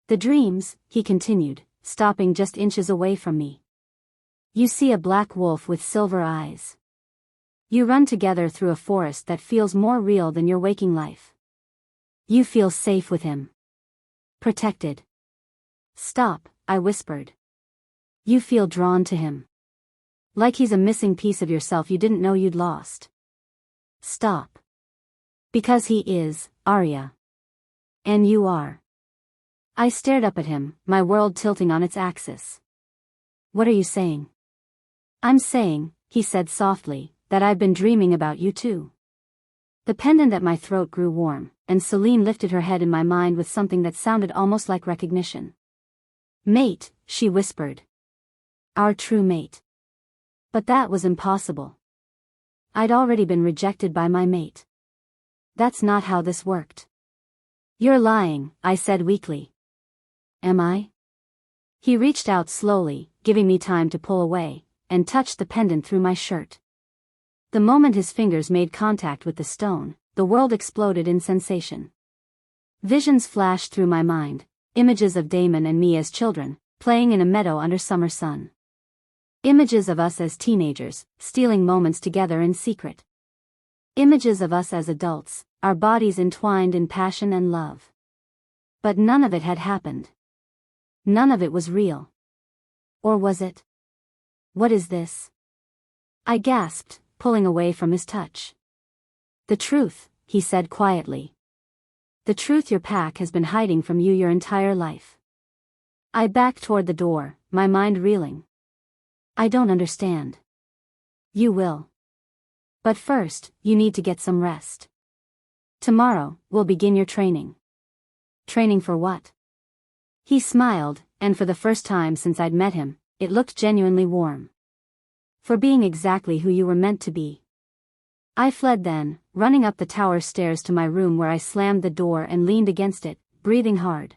The dreams, he continued, stopping just inches away from me. You see a black wolf with silver eyes. You run together through a forest that feels more real than your waking life. You feel safe with him. Protected. Stop, I whispered. You feel drawn to him. Like he's a missing piece of yourself you didn't know you'd lost. Stop. Because he is, Arya. And you are. I stared up at him, my world tilting on its axis. What are you saying? I'm saying, he said softly, that I've been dreaming about you too. The pendant at my throat grew warm, and Celine lifted her head in my mind with something that sounded almost like recognition. Mate, she whispered. Our true mate. But that was impossible. I'd already been rejected by my mate. That's not how this worked. You're lying, I said weakly. Am I? He reached out slowly, giving me time to pull away, and touched the pendant through my shirt. The moment his fingers made contact with the stone, the world exploded in sensation. Visions flashed through my mind, images of Damon and me as children, playing in a meadow under summer sun. Images of us as teenagers, stealing moments together in secret. Images of us as adults, our bodies entwined in passion and love. But none of it had happened. None of it was real. Or was it? What is this? I gasped, pulling away from his touch. The truth, he said quietly. The truth your pack has been hiding from you your entire life. I backed toward the door, my mind reeling. I don't understand. You will. But first, you need to get some rest. Tomorrow, we'll begin your training. Training for what? He smiled, and for the first time since I'd met him, it looked genuinely warm. For being exactly who you were meant to be. I fled then, running up the tower stairs to my room where I slammed the door and leaned against it, breathing hard.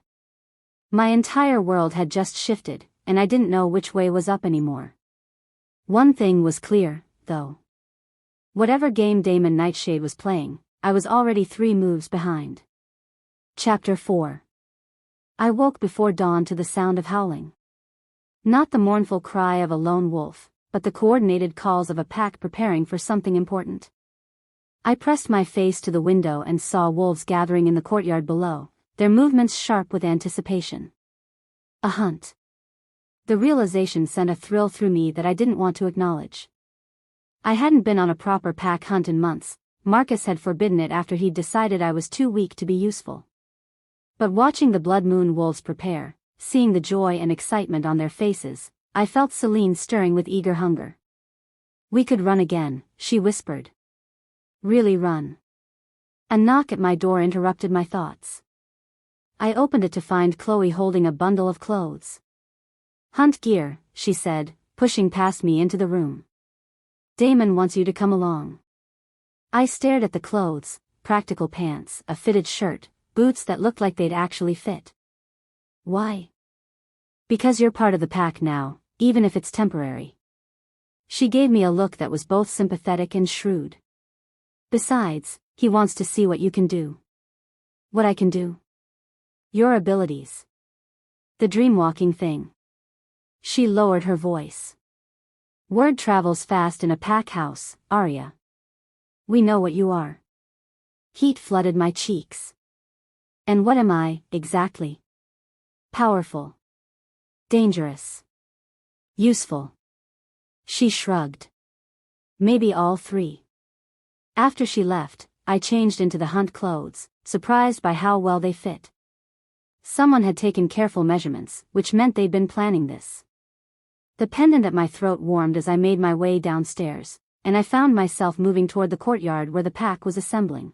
My entire world had just shifted, and I didn't know which way was up anymore. One thing was clear, though. Whatever game Damon Nightshade was playing, I was already 3 moves behind. Chapter 4. I woke before dawn to the sound of howling. Not the mournful cry of a lone wolf, but the coordinated calls of a pack preparing for something important. I pressed my face to the window and saw wolves gathering in the courtyard below, their movements sharp with anticipation. A hunt. The realization sent a thrill through me that I didn't want to acknowledge. I hadn't been on a proper pack hunt in months. Marcus had forbidden it after he'd decided I was too weak to be useful. But watching the Blood Moon wolves prepare, seeing the joy and excitement on their faces, I felt Celine stirring with eager hunger. We could run again, she whispered. Really run. A knock at my door interrupted my thoughts. I opened it to find Chloe holding a bundle of clothes. Hunt gear, she said, pushing past me into the room. Damon wants you to come along. I stared at the clothes, practical pants, a fitted shirt, boots that looked like they'd actually fit. Why? Because you're part of the pack now, even if it's temporary. She gave me a look that was both sympathetic and shrewd. Besides, he wants to see what you can do. What I can do? Your abilities. The dreamwalking thing. She lowered her voice. Word travels fast in a pack house, Arya. We know what you are. Heat flooded my cheeks. And what am I, exactly? Powerful. Dangerous. Useful. She shrugged. Maybe all 3. After she left, I changed into the hunt clothes, surprised by how well they fit. Someone had taken careful measurements, which meant they'd been planning this. The pendant at my throat warmed as I made my way downstairs, and I found myself moving toward the courtyard where the pack was assembling.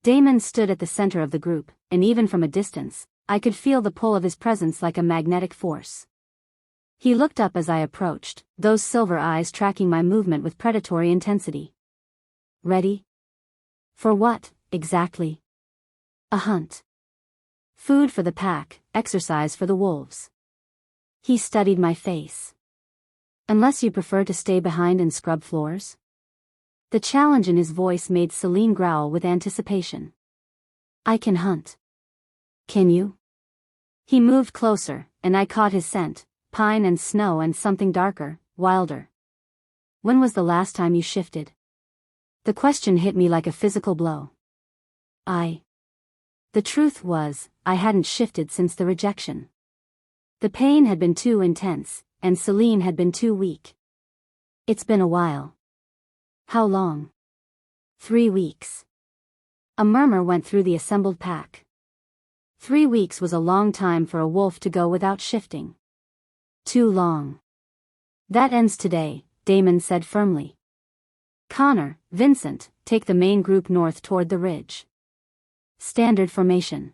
Damon stood at the center of the group, and even from a distance, I could feel the pull of his presence like a magnetic force. He looked up as I approached, those silver eyes tracking my movement with predatory intensity. Ready? For what, exactly? A hunt. Food for the pack, exercise for the wolves. He studied my face. Unless you prefer to stay behind and scrub floors? The challenge in his voice made Celine growl with anticipation. I can hunt. Can you? He moved closer, and I caught his scent, pine and snow and something darker, wilder. When was the last time you shifted? The question hit me like a physical blow. The truth was, I hadn't shifted since the rejection. The pain had been too intense, and Celine had been too weak. It's been a while. How long? 3 weeks. A murmur went through the assembled pack. 3 weeks was a long time for a wolf to go without shifting. Too long. That ends today, Damon said firmly. Connor, Vincent, take the main group north toward the ridge. Standard formation.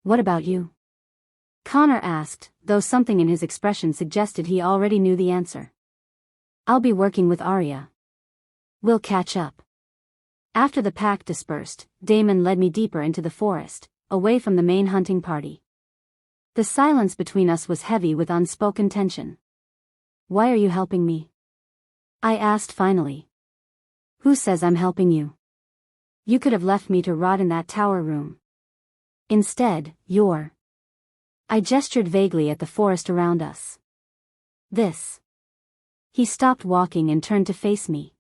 What about you? Connor asked, though something in his expression suggested he already knew the answer. I'll be working with Arya. We'll catch up. After the pack dispersed, Damon led me deeper into the forest, away from the main hunting party. The silence between us was heavy with unspoken tension. Why are you helping me? I asked finally. Who says I'm helping you? You could have left me to rot in that tower room. Instead, you're... I gestured vaguely at the forest around us. This. He stopped walking and turned to face me.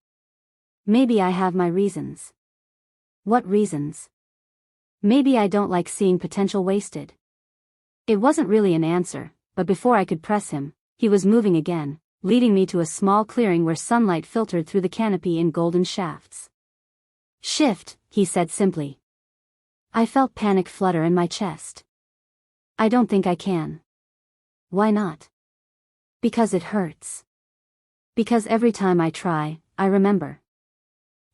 Maybe I have my reasons. What reasons? Maybe I don't like seeing potential wasted. It wasn't really an answer, but before I could press him, he was moving again, leading me to a small clearing where sunlight filtered through the canopy in golden shafts. Shift, he said simply. I felt panic flutter in my chest. I don't think I can. Why not? Because it hurts. Because every time I try, I remember.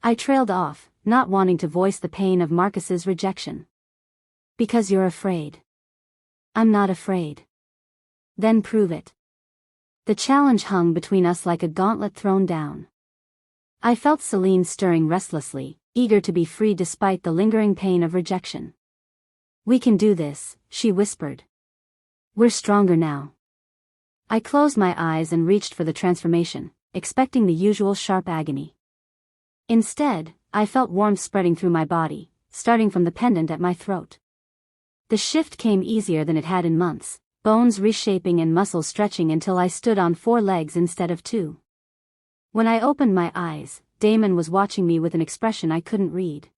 I trailed off, not wanting to voice the pain of Marcus's rejection. Because you're afraid. I'm not afraid. Then prove it. The challenge hung between us like a gauntlet thrown down. I felt Celine stirring restlessly, eager to be free despite the lingering pain of rejection. We can do this, she whispered. We're stronger now. I closed my eyes and reached for the transformation, expecting the usual sharp agony. Instead, I felt warmth spreading through my body, starting from the pendant at my throat. The shift came easier than it had in months, bones reshaping and muscles stretching until I stood on 4 legs instead of 2. When I opened my eyes, Damon was watching me with an expression I couldn't read.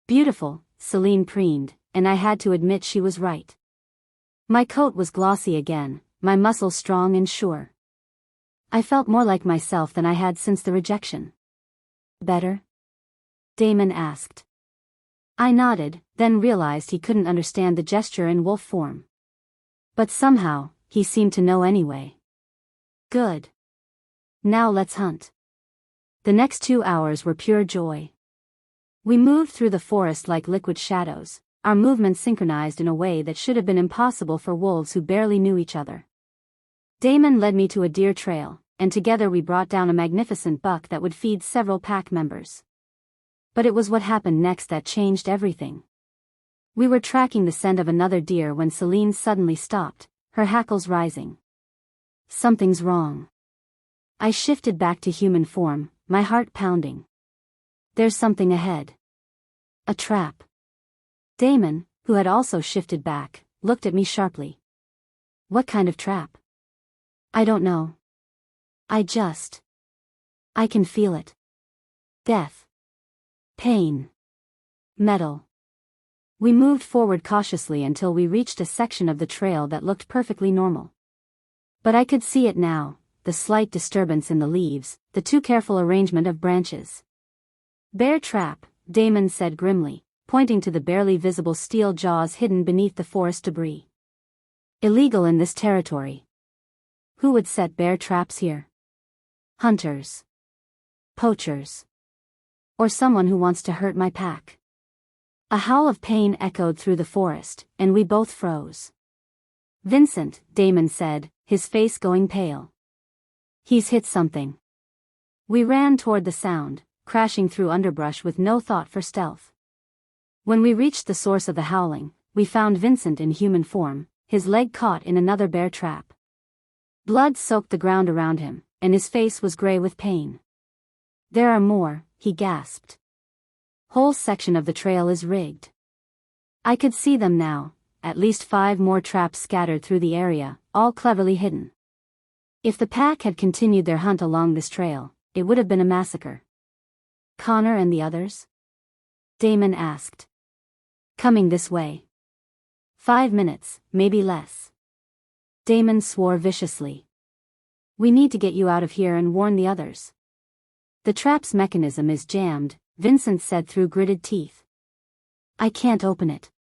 Beautiful, Celine preened, and I had to admit she was right. My coat was glossy again, my muscles strong and sure. I felt more like myself than I had since the rejection. Better? Damon asked. I nodded, then realized he couldn't understand the gesture in wolf form. But somehow, he seemed to know anyway. Good. Now let's hunt. The next 2 hours were pure joy. We moved through the forest like liquid shadows, our movements synchronized in a way that should have been impossible for wolves who barely knew each other. Damon led me to a deer trail, and together we brought down a magnificent buck that would feed several pack members. But it was what happened next that changed everything. We were tracking the scent of another deer when Celine suddenly stopped, her hackles rising. Something's wrong. I shifted back to human form, my heart pounding. There's something ahead. A trap. Damon, who had also shifted back, looked at me sharply. What kind of trap? I don't know. I can feel it. Death. Pain. Metal. We moved forward cautiously until we reached a section of the trail that looked perfectly normal. But I could see it now, the slight disturbance in the leaves, the too careful arrangement of branches. Bear trap, Damon said grimly, pointing to the barely visible steel jaws hidden beneath the forest debris. Illegal in this territory. Who would set bear traps here? Hunters. Poachers. Or someone who wants to hurt my pack. A howl of pain echoed through the forest, and we both froze. Vincent, Damon said, his face going pale. He's hit something. We ran toward the sound, crashing through underbrush with no thought for stealth. When we reached the source of the howling, we found Vincent in human form, his leg caught in another bear trap. Blood soaked the ground around him, and his face was gray with pain. There are more, he gasped. Whole section of the trail is rigged. I could see them now, at least 5 more traps scattered through the area, all cleverly hidden. If the pack had continued their hunt along this trail, it would have been a massacre. Connor and the others? Damon asked. Coming this way. 5 minutes, maybe less. Damon swore viciously. We need to get you out of here and warn the others. The trap's mechanism is jammed, Vincent said through gritted teeth. I can't open it.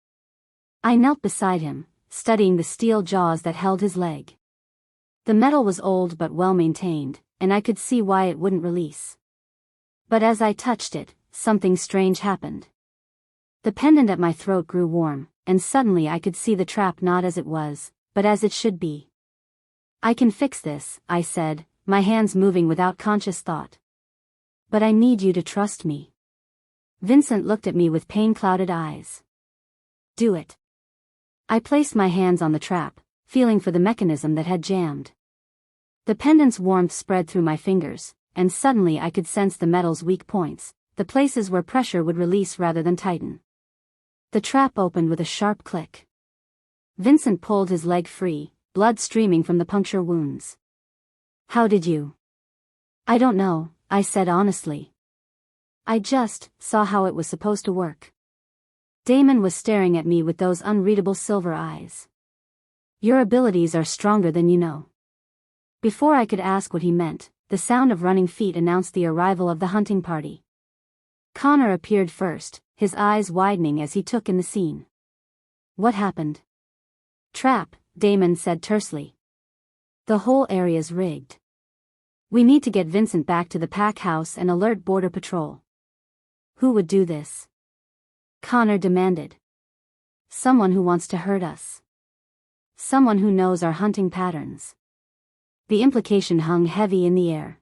I knelt beside him, studying the steel jaws that held his leg. The metal was old but well maintained, and I could see why it wouldn't release. But as I touched it, something strange happened. The pendant at my throat grew warm, and suddenly I could see the trap not as it was, but as it should be. I can fix this, I said, my hands moving without conscious thought. But I need you to trust me. Vincent looked at me with pain-clouded eyes. Do it. I placed my hands on the trap, feeling for the mechanism that had jammed. The pendant's warmth spread through my fingers, and suddenly I could sense the metal's weak points, the places where pressure would release rather than tighten. The trap opened with a sharp click. Vincent pulled his leg free, blood streaming from the puncture wounds. How did you? I don't know, I said honestly. I just saw how it was supposed to work. Damon was staring at me with those unreadable silver eyes. Your abilities are stronger than you know. Before I could ask what he meant, the sound of running feet announced the arrival of the hunting party. Connor appeared first, his eyes widening as he took in the scene. What happened? Trap, Damon said tersely. The whole area's rigged. We need to get Vincent back to the pack house and alert Border Patrol. Who would do this? Connor demanded. Someone who wants to hurt us. Someone who knows our hunting patterns. The implication hung heavy in the air.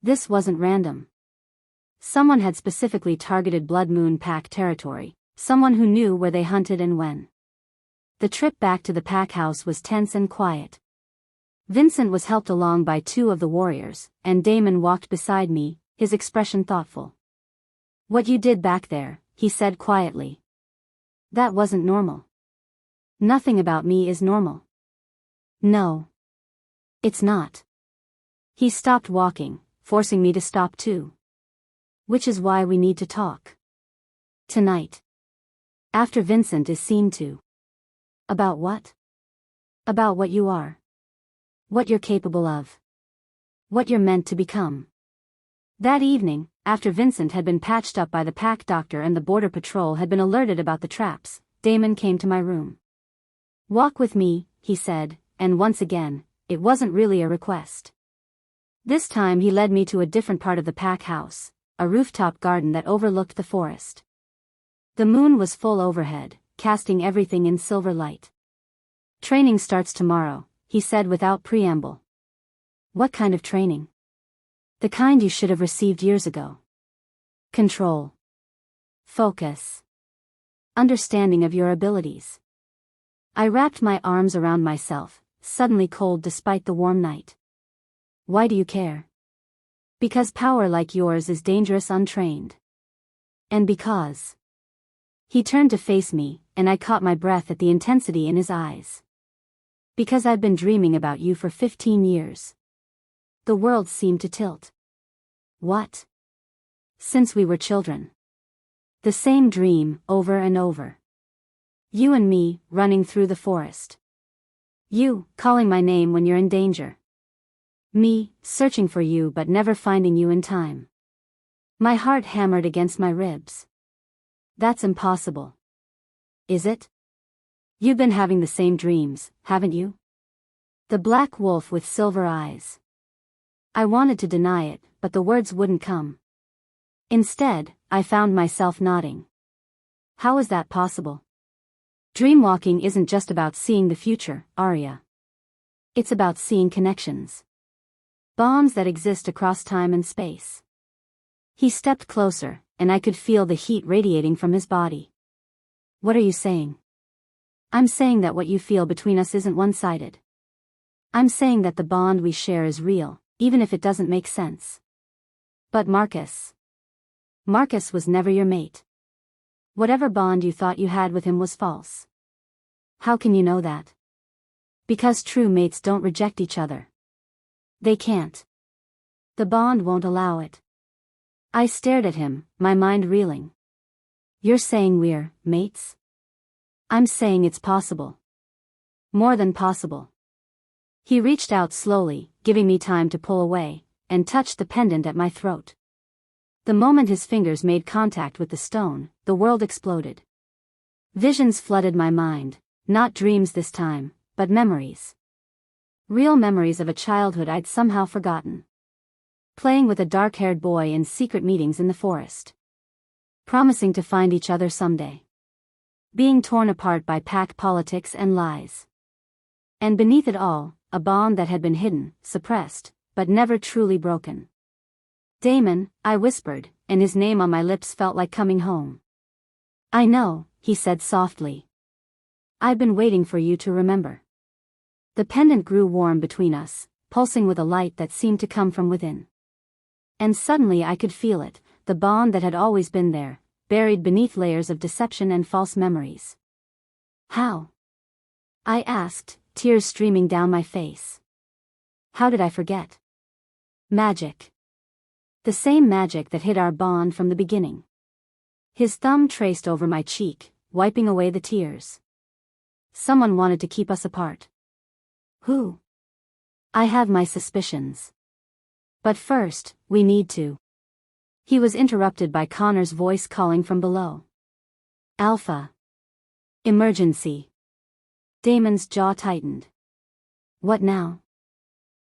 This wasn't random. Someone had specifically targeted Blood Moon Pack territory, someone who knew where they hunted and when. The trip back to the pack house was tense and quiet. Vincent was helped along by two of the warriors, and Damon walked beside me, his expression thoughtful. What you did back there, he said quietly. That wasn't normal. Nothing about me is normal. No. It's not. He stopped walking, forcing me to stop too. Which is why we need to talk. Tonight. After Vincent is seen to. About what? About what you are. What you're capable of. What you're meant to become. That evening, after Vincent had been patched up by the pack doctor and the Border Patrol had been alerted about the traps, Damon came to my room. Walk with me, he said, and once again, it wasn't really a request. This time he led me to a different part of the pack house, a rooftop garden that overlooked the forest. The moon was full overhead, casting everything in silver light. Training starts tomorrow, he said without preamble. What kind of training? The kind you should have received years ago. Control. Focus. Understanding of your abilities. I wrapped my arms around myself, suddenly cold despite the warm night. Why do you care? Because power like yours is dangerous untrained. And because. He turned to face me, and I caught my breath at the intensity in his eyes. Because I've been dreaming about you for 15 years. The world seemed to tilt. What? Since we were children. The same dream, over and over. You and me, running through the forest. You, calling my name when you're in danger. Me, searching for you but never finding you in time. My heart hammered against my ribs. That's impossible. Is it? You've been having the same dreams, haven't you? The black wolf with silver eyes. I wanted to deny it, but the words wouldn't come. Instead, I found myself nodding. How is that possible? Dreamwalking isn't just about seeing the future, Arya. It's about seeing connections. Bonds that exist across time and space. He stepped closer, and I could feel the heat radiating from his body. What are you saying? I'm saying that what you feel between us isn't one-sided. I'm saying that the bond we share is real, even if it doesn't make sense. But Marcus was never your mate. Whatever bond you thought you had with him was false. How can you know that? Because true mates don't reject each other. They can't. The bond won't allow it. I stared at him, my mind reeling. You're saying we're, mates? I'm saying it's possible. More than possible. He reached out slowly, giving me time to pull away, and touched the pendant at my throat. The moment his fingers made contact with the stone, the world exploded. Visions flooded my mind, not dreams this time, but memories. Real memories of a childhood I'd somehow forgotten. Playing with a dark-haired boy in secret meetings in the forest. Promising to find each other someday. Being torn apart by pack politics and lies. And beneath it all, a bond that had been hidden, suppressed, but never truly broken. Damon, I whispered, and his name on my lips felt like coming home. I know, he said softly. I've been waiting for you to remember. The pendant grew warm between us, pulsing with a light that seemed to come from within. And suddenly I could feel it, the bond that had always been there, buried beneath layers of deception and false memories. How? I asked, tears streaming down my face. How did I forget? Magic. The same magic that hid our bond from the beginning. His thumb traced over my cheek, wiping away the tears. Someone wanted to keep us apart. Who? I have my suspicions. But first, we need to. He was interrupted by Connor's voice calling from below. Alpha. Emergency. Damon's jaw tightened. What now?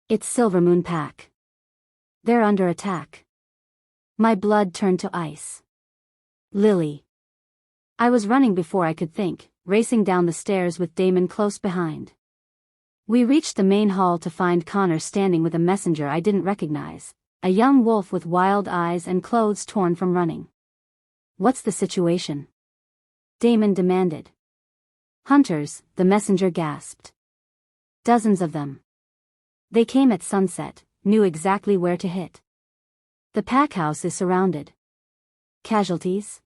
It's Silvermoon Pack. They're under attack. My blood turned to ice. Lily. I was running before I could think, racing down the stairs with Damon close behind. We reached the main hall to find Connor standing with a messenger I didn't recognize, a young wolf with wild eyes and clothes torn from running. What's the situation? Damon demanded. Hunters, the messenger gasped. Dozens of them. They came at sunset, knew exactly where to hit. The pack house is surrounded. Casualties?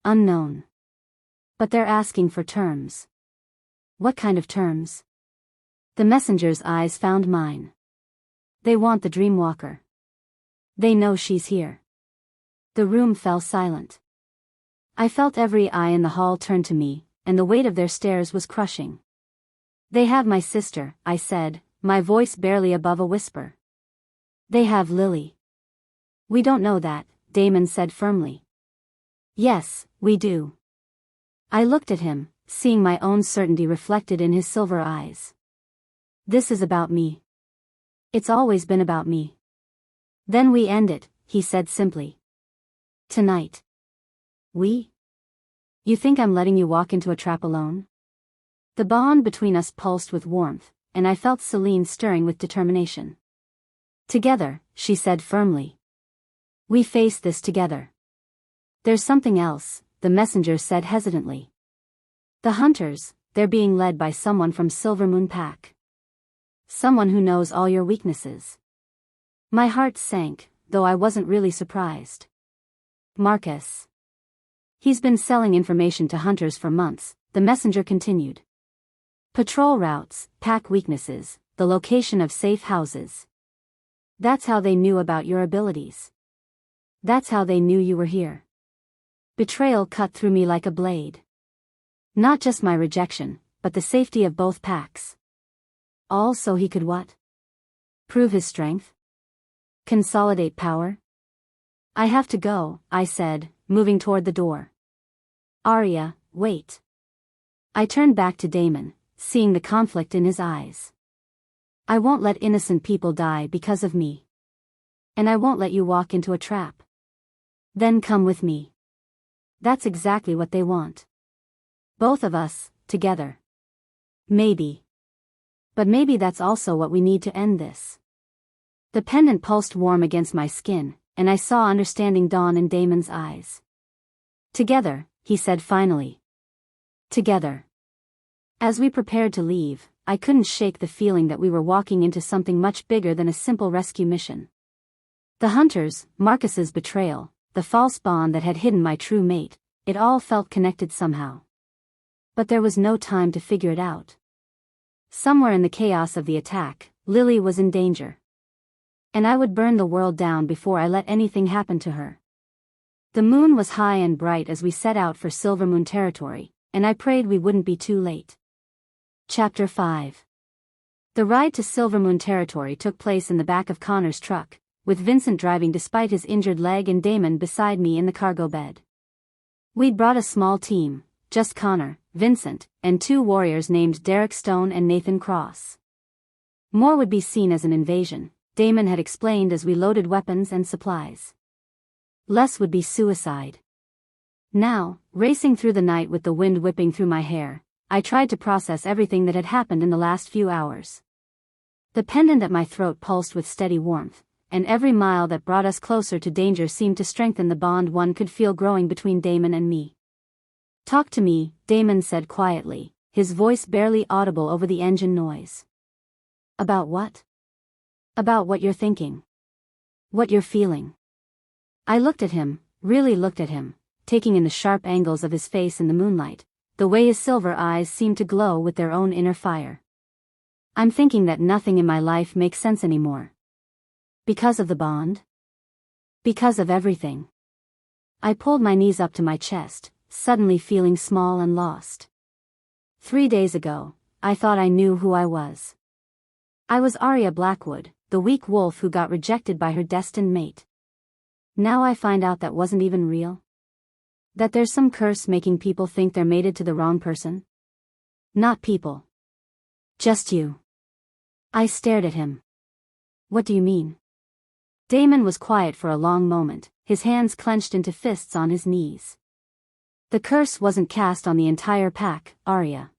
Unknown. But they're asking for terms. What kind of terms? The messenger's eyes found mine. They want the Dreamwalker. They know she's here. The room fell silent. I felt every eye in the hall turn to me, and the weight of their stares was crushing. They have my sister, I said, my voice barely above a whisper. They have Lily. We don't know that, Damon said firmly. Yes, we do. I looked at him, seeing my own certainty reflected in his silver eyes. This is about me. It's always been about me. Then we end it, he said simply. Tonight. We? You think I'm letting you walk into a trap alone? The bond between us pulsed with warmth, and I felt Celine stirring with determination. Together, she said firmly. We face this together. There's something else, the messenger said hesitantly. The hunters, they're being led by someone from Silvermoon Pack. Someone who knows all your weaknesses. My heart sank, though I wasn't really surprised. Marcus. He's been selling information to hunters for months, the messenger continued. Patrol routes, pack weaknesses, the location of safe houses. That's how they knew about your abilities. That's how they knew you were here. Betrayal cut through me like a blade. Not just my rejection, but the safety of both packs. All so he could what? Prove his strength? Consolidate power? I have to go, I said, moving toward the door. Arya, wait. I turned back to Damon, seeing the conflict in his eyes. I won't let innocent people die because of me. And I won't let you walk into a trap. Then come with me. That's exactly what they want. Both of us, together. Maybe. But maybe that's also what we need to end this. The pendant pulsed warm against my skin, and I saw understanding dawn in Damon's eyes. Together, he said finally. Together. As we prepared to leave, I couldn't shake the feeling that we were walking into something much bigger than a simple rescue mission. The hunters, Marcus's betrayal, the false bond that had hidden my true mate, it all felt connected somehow. But there was no time to figure it out. Somewhere in the chaos of the attack, Lily was in danger. And I would burn the world down before I let anything happen to her. The moon was high and bright as we set out for Silvermoon territory, and I prayed we wouldn't be too late. Chapter 5. The ride to Silvermoon territory took place in the back of Connor's truck, with Vincent driving despite his injured leg and Damon beside me in the cargo bed. We'd brought a small team, just Connor, Vincent, and 2 warriors named Derek Stone and Nathan Cross. More would be seen as an invasion, Damon had explained as we loaded weapons and supplies. Less would be suicide. Now, racing through the night with the wind whipping through my hair, I tried to process everything that had happened in the last few hours. The pendant at my throat pulsed with steady warmth, and every mile that brought us closer to danger seemed to strengthen the bond one could feel growing between Damon and me. "Talk to me," Damon said quietly, his voice barely audible over the engine noise. "About what?" "About what you're thinking. What you're feeling." I looked at him, really looked at him, taking in the sharp angles of his face in the moonlight, the way his silver eyes seemed to glow with their own inner fire. "I'm thinking that nothing in my life makes sense anymore." "Because of the bond?" "Because of everything." I pulled my knees up to my chest, suddenly feeling small and lost. 3 days ago, I thought I knew who I was. I was Arya Blackwood, the weak wolf who got rejected by her destined mate. Now I find out that wasn't even real. That there's some curse making people think they're mated to the wrong person. Not people. Just you. I stared at him. "What do you mean?" Damon was quiet for a long moment, his hands clenched into fists on his knees. "The curse wasn't cast on the entire pack, Arya.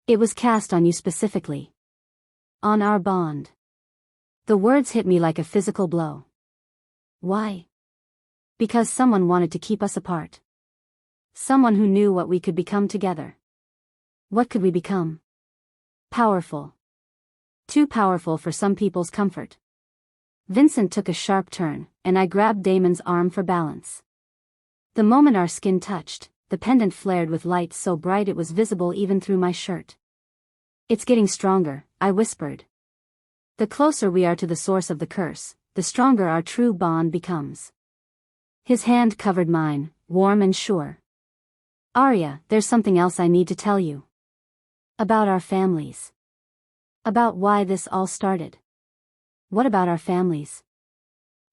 It was cast on you specifically. On our bond." The words hit me like a physical blow. "Why?" "Because someone wanted to keep us apart. Someone who knew what we could become together." "What could we become?" "Powerful. Too powerful for some people's comfort." Vincent took a sharp turn, and I grabbed Damon's arm for balance. The moment our skin touched, the pendant flared with light so bright it was visible even through my shirt. "It's getting stronger," I whispered. "The closer we are to the source of the curse, the stronger our true bond becomes." His hand covered mine, warm and sure. "Arya, there's something else I need to tell you. About our families. About why this all started." "What about our families?"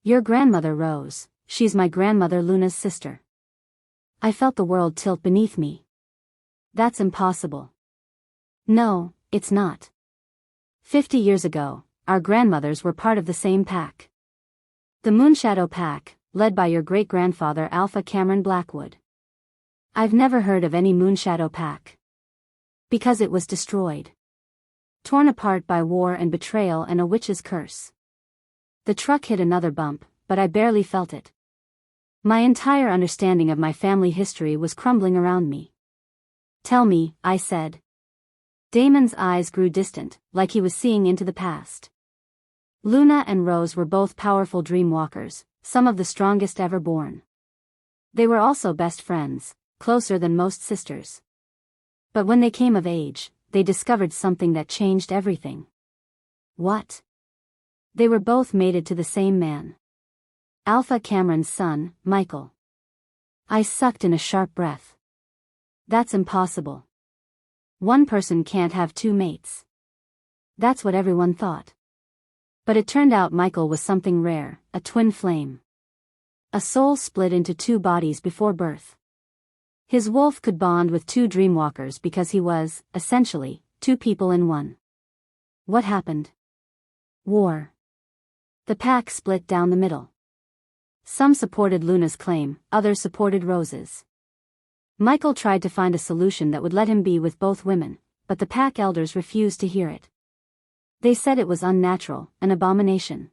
"Your grandmother Rose, she's my grandmother Luna's sister." I felt the world tilt beneath me. "That's impossible." "No, it's not. 50 years ago, our grandmothers were part of the same pack. The Moonshadow Pack, led by your great-grandfather Alpha Cameron Blackwood. I've never heard of any Moonshadow Pack. Because it was destroyed. Torn apart by war and betrayal and a witch's curse." The truck hit another bump, but I barely felt it. My entire understanding of my family history was crumbling around me. "Tell me," I said. Damon's eyes grew distant, like he was seeing into the past. Luna and Rose were both powerful dream walkers, some of the strongest ever born. They were also best friends, closer than most sisters. But when they came of age, they discovered something that changed everything. "What?" "They were both mated to the same man. Alpha Cameron's son, Michael." I sucked in a sharp breath. "That's impossible. One person can't have 2 mates." That's what everyone thought. But it turned out Michael was something rare, a twin flame. A soul split into 2 bodies before birth. His wolf could bond with 2 dreamwalkers because he was, essentially, 2 people in one. What happened? War. The pack split down the middle. Some supported Luna's claim, others supported Rose's. Michael tried to find a solution that would let him be with both women, but the pack elders refused to hear it. They said it was unnatural, an abomination.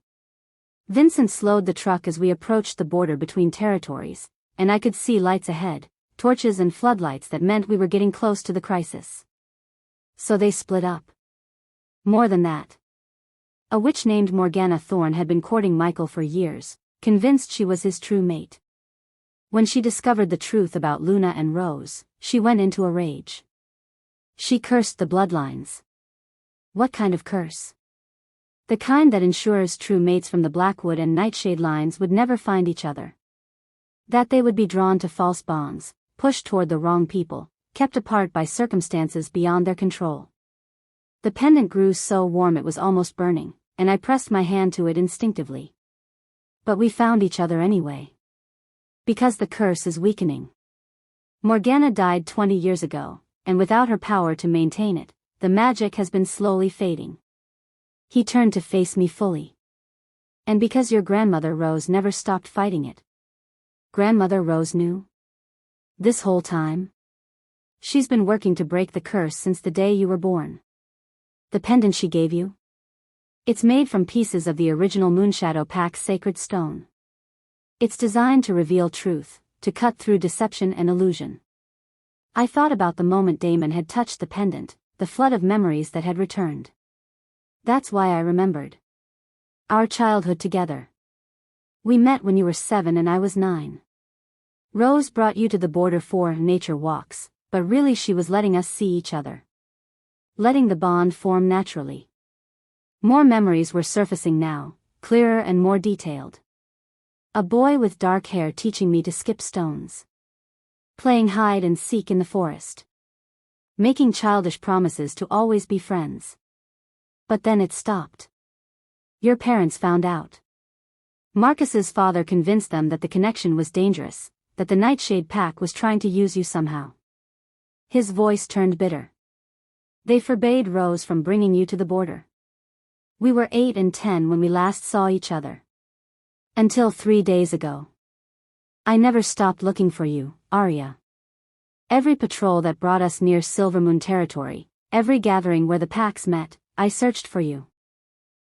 Vincent slowed the truck as we approached the border between territories, and I could see lights ahead, torches and floodlights that meant we were getting close to the crisis. So they split up. More than that. A witch named Morgana Thorne had been courting Michael for years, convinced she was his true mate. When she discovered the truth about Luna and Rose, she went into a rage. She cursed the bloodlines. What kind of curse? The kind that ensures true mates from the Blackwood and Nightshade lines would never find each other. That they would be drawn to false bonds, pushed toward the wrong people, kept apart by circumstances beyond their control. The pendant grew so warm it was almost burning, and I pressed my hand to it instinctively. But we found each other anyway. Because the curse is weakening. Morgana died 20 years ago, and without her power to maintain it, the magic has been slowly fading. He turned to face me fully. And because your grandmother Rose never stopped fighting it. Grandmother Rose knew? This whole time? She's been working to break the curse since the day you were born. The pendant she gave you? It's made from pieces of the original Moonshadow Pack's sacred stone. It's designed to reveal truth, to cut through deception and illusion. I thought about the moment Damon had touched the pendant, the flood of memories that had returned. That's why I remembered. Our childhood together. We met when you were 7 and I was 9. Rose brought you to the border for nature walks, but really she was letting us see each other. Letting the bond form naturally. More memories were surfacing now, clearer and more detailed. A boy with dark hair teaching me to skip stones. Playing hide and seek in the forest. Making childish promises to always be friends. But then it stopped. Your parents found out. Marcus's father convinced them that the connection was dangerous, that the Nightshade Pack was trying to use you somehow. His voice turned bitter. They forbade Rose from bringing you to the border. We were 8 and 10 when we last saw each other. Until 3 days ago. I never stopped looking for you, Arya. Every patrol that brought us near Silvermoon territory, every gathering where the packs met, I searched for you.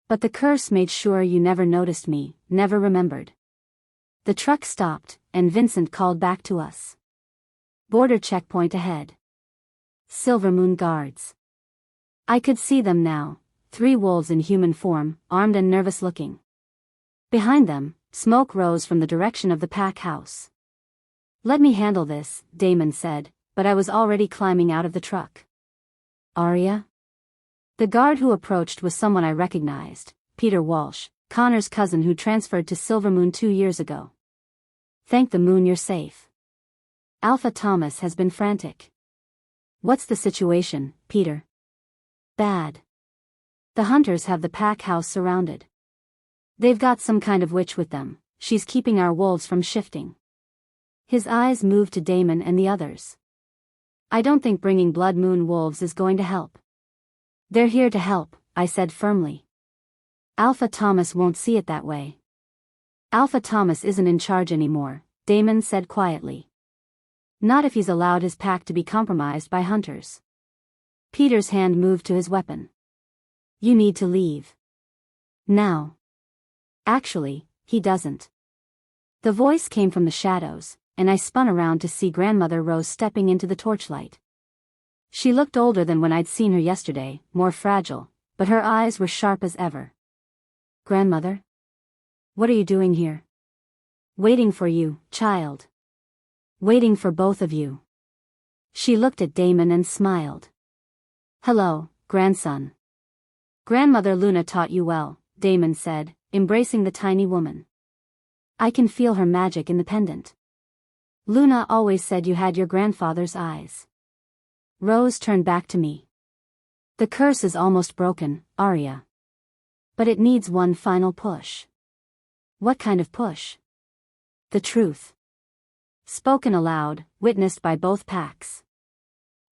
But the curse made sure you never noticed me, never remembered. The truck stopped, and Vincent called back to us. Border checkpoint ahead. Silvermoon guards. I could see them now, 3 wolves in human form, armed and nervous looking. Behind them, smoke rose from the direction of the pack house. Let me handle this, Damon said, but I was already climbing out of the truck. Arya? The guard who approached was someone I recognized, Peter Walsh, Connor's cousin who transferred to Silvermoon 2 years ago. Thank the moon you're safe. Alpha Thomas has been frantic. What's the situation, Peter? Bad. The hunters have the pack house surrounded. They've got some kind of witch with them, she's keeping our wolves from shifting. His eyes moved to Damon and the others. I don't think bringing Blood Moon wolves is going to help. They're here to help, I said firmly. Alpha Thomas won't see it that way. Alpha Thomas isn't in charge anymore, Damon said quietly. Not if he's allowed his pack to be compromised by hunters. Peter's hand moved to his weapon. You need to leave. Now. Actually, he doesn't. The voice came from the shadows, and I spun around to see Grandmother Rose stepping into the torchlight. She looked older than when I'd seen her yesterday, more fragile, but her eyes were sharp as ever. Grandmother? What are you doing here? Waiting for you, child. Waiting for both of you. She looked at Damon and smiled. Hello, grandson. Grandmother Luna taught you well, Damon said, embracing the tiny woman. I can feel her magic in the pendant. Luna always said you had your grandfather's eyes. Rose turned back to me. The curse is almost broken, Arya. But it needs one final push. What kind of push? The truth. Spoken aloud, witnessed by both packs.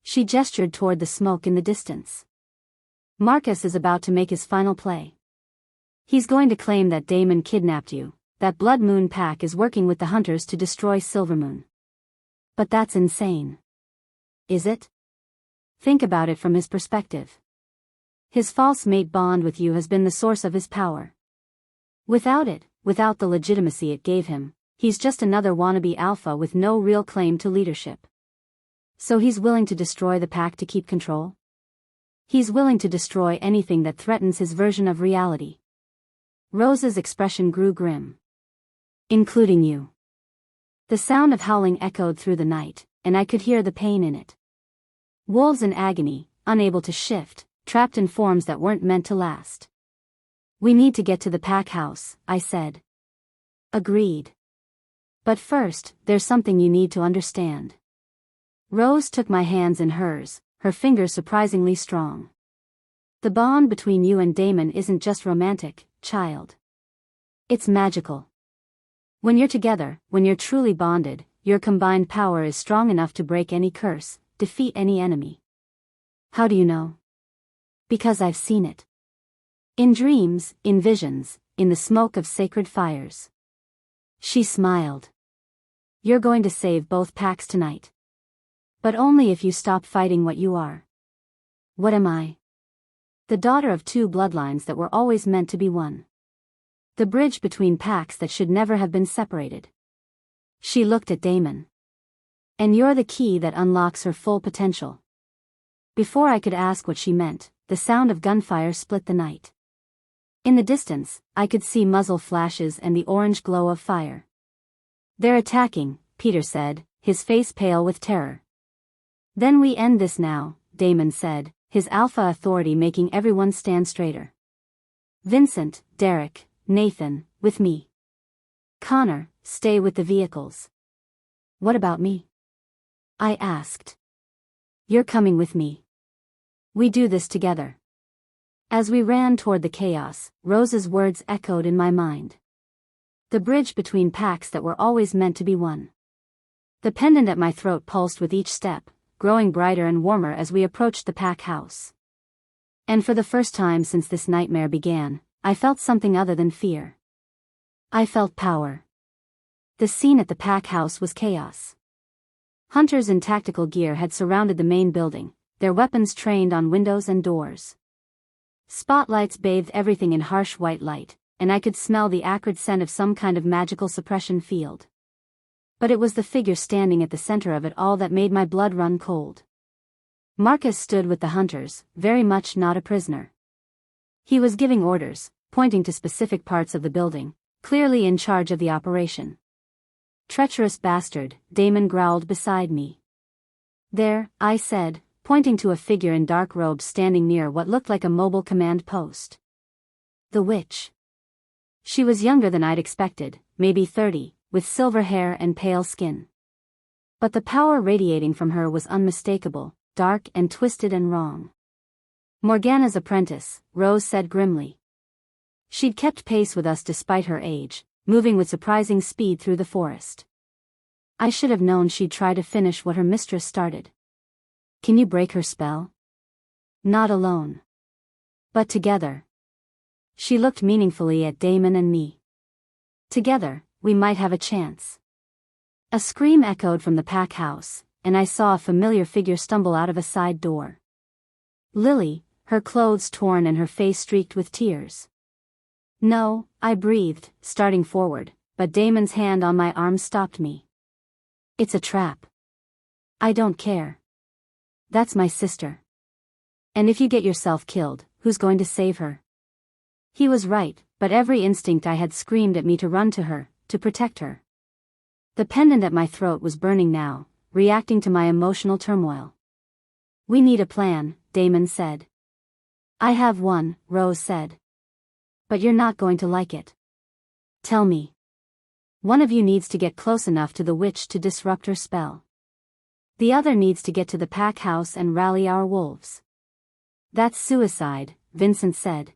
She gestured toward the smoke in the distance. Marcus is about to make his final play. He's going to claim that Damon kidnapped you, that Blood Moon pack is working with the hunters to destroy Silvermoon. But that's insane. Is it? Think about it from his perspective. His false mate bond with you has been the source of his power. Without it, without the legitimacy it gave him, he's just another wannabe alpha with no real claim to leadership. So he's willing to destroy the pack to keep control? He's willing to destroy anything that threatens his version of reality. Rose's expression grew grim. Including you. The sound of howling echoed through the night, and I could hear the pain in it. Wolves in agony, unable to shift, trapped in forms that weren't meant to last. We need to get to the pack house, I said. Agreed. But first, there's something you need to understand. Rose took my hands in hers, her fingers surprisingly strong. The bond between you and Damon isn't just romantic, child. It's magical. When you're together, when you're truly bonded, your combined power is strong enough to break any curse, defeat any enemy. How do you know? Because I've seen it. In dreams, in visions, in the smoke of sacred fires. She smiled. You're going to save both packs tonight. But only if you stop fighting what you are. What am I? The daughter of two bloodlines that were always meant to be one. The bridge between packs that should never have been separated. She looked at Damon. And you're the key that unlocks her full potential. Before I could ask what she meant, the sound of gunfire split the night. In the distance, I could see muzzle flashes and the orange glow of fire. They're attacking, Peter said, his face pale with terror. Then we end this now, Damon said, his alpha authority making everyone stand straighter. Vincent, Derek, Nathan, with me. Connor, stay with the vehicles. What about me? I asked. You're coming with me. We do this together. As we ran toward the chaos, Rose's words echoed in my mind. The bridge between packs that were always meant to be one. The pendant at my throat pulsed with each step, growing brighter and warmer as we approached the pack house. And for the first time since this nightmare began, I felt something other than fear. I felt power. The scene at the pack house was chaos. Hunters in tactical gear had surrounded the main building, their weapons trained on windows and doors. Spotlights bathed everything in harsh white light, and I could smell the acrid scent of some kind of magical suppression field. But it was the figure standing at the center of it all that made my blood run cold. Marcus stood with the hunters, very much not a prisoner. He was giving orders, pointing to specific parts of the building, clearly in charge of the operation. Treacherous bastard, Damon growled beside me. There, I said, pointing to a figure in dark robes standing near what looked like a mobile command post. The witch. She was younger than I'd expected, maybe 30, with silver hair and pale skin. But the power radiating from her was unmistakable, dark and twisted and wrong. Morgana's apprentice, Rose said grimly. She'd kept pace with us despite her age, moving with surprising speed through the forest. I should have known she'd try to finish what her mistress started. Can you break her spell? Not alone. But together. She looked meaningfully at Damon and me. Together, we might have a chance. A scream echoed from the pack house, and I saw a familiar figure stumble out of a side door. Lily, her clothes torn and her face streaked with tears. No, I breathed, starting forward, but Damon's hand on my arm stopped me. It's a trap. I don't care. That's my sister. And if you get yourself killed, who's going to save her? He was right, but every instinct I had screamed at me to run to her, to protect her. The pendant at my throat was burning now, reacting to my emotional turmoil. We need a plan, Damon said. I have one, Rose said. But you're not going to like it. Tell me. One of you needs to get close enough to the witch to disrupt her spell. The other needs to get to the pack house and rally our wolves. That's suicide, Vincent said.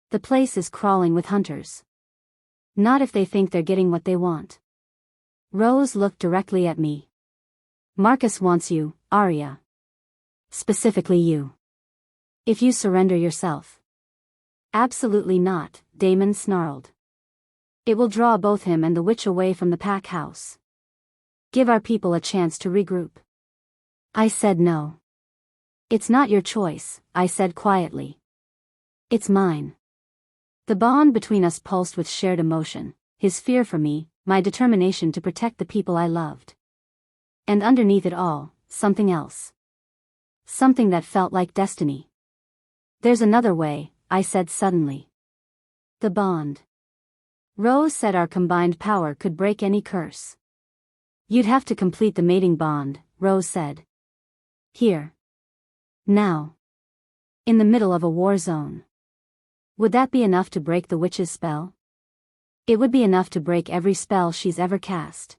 The place is crawling with hunters. Not if they think they're getting what they want. Rose looked directly at me. Marcus wants you, Arya. Specifically you. If you surrender yourself. Absolutely not, Damon snarled. It will draw both him and the witch away from the pack house. Give our people a chance to regroup. I said no. It's not your choice, I said quietly. It's mine. The bond between us pulsed with shared emotion, his fear for me, my determination to protect the people I loved. And underneath it all, something else. Something that felt like destiny. There's another way, I said suddenly. The bond. Rose said our combined power could break any curse. You'd have to complete the mating bond, Rose said. Here. Now. In the middle of a war zone. Would that be enough to break the witch's spell? It would be enough to break every spell she's ever cast.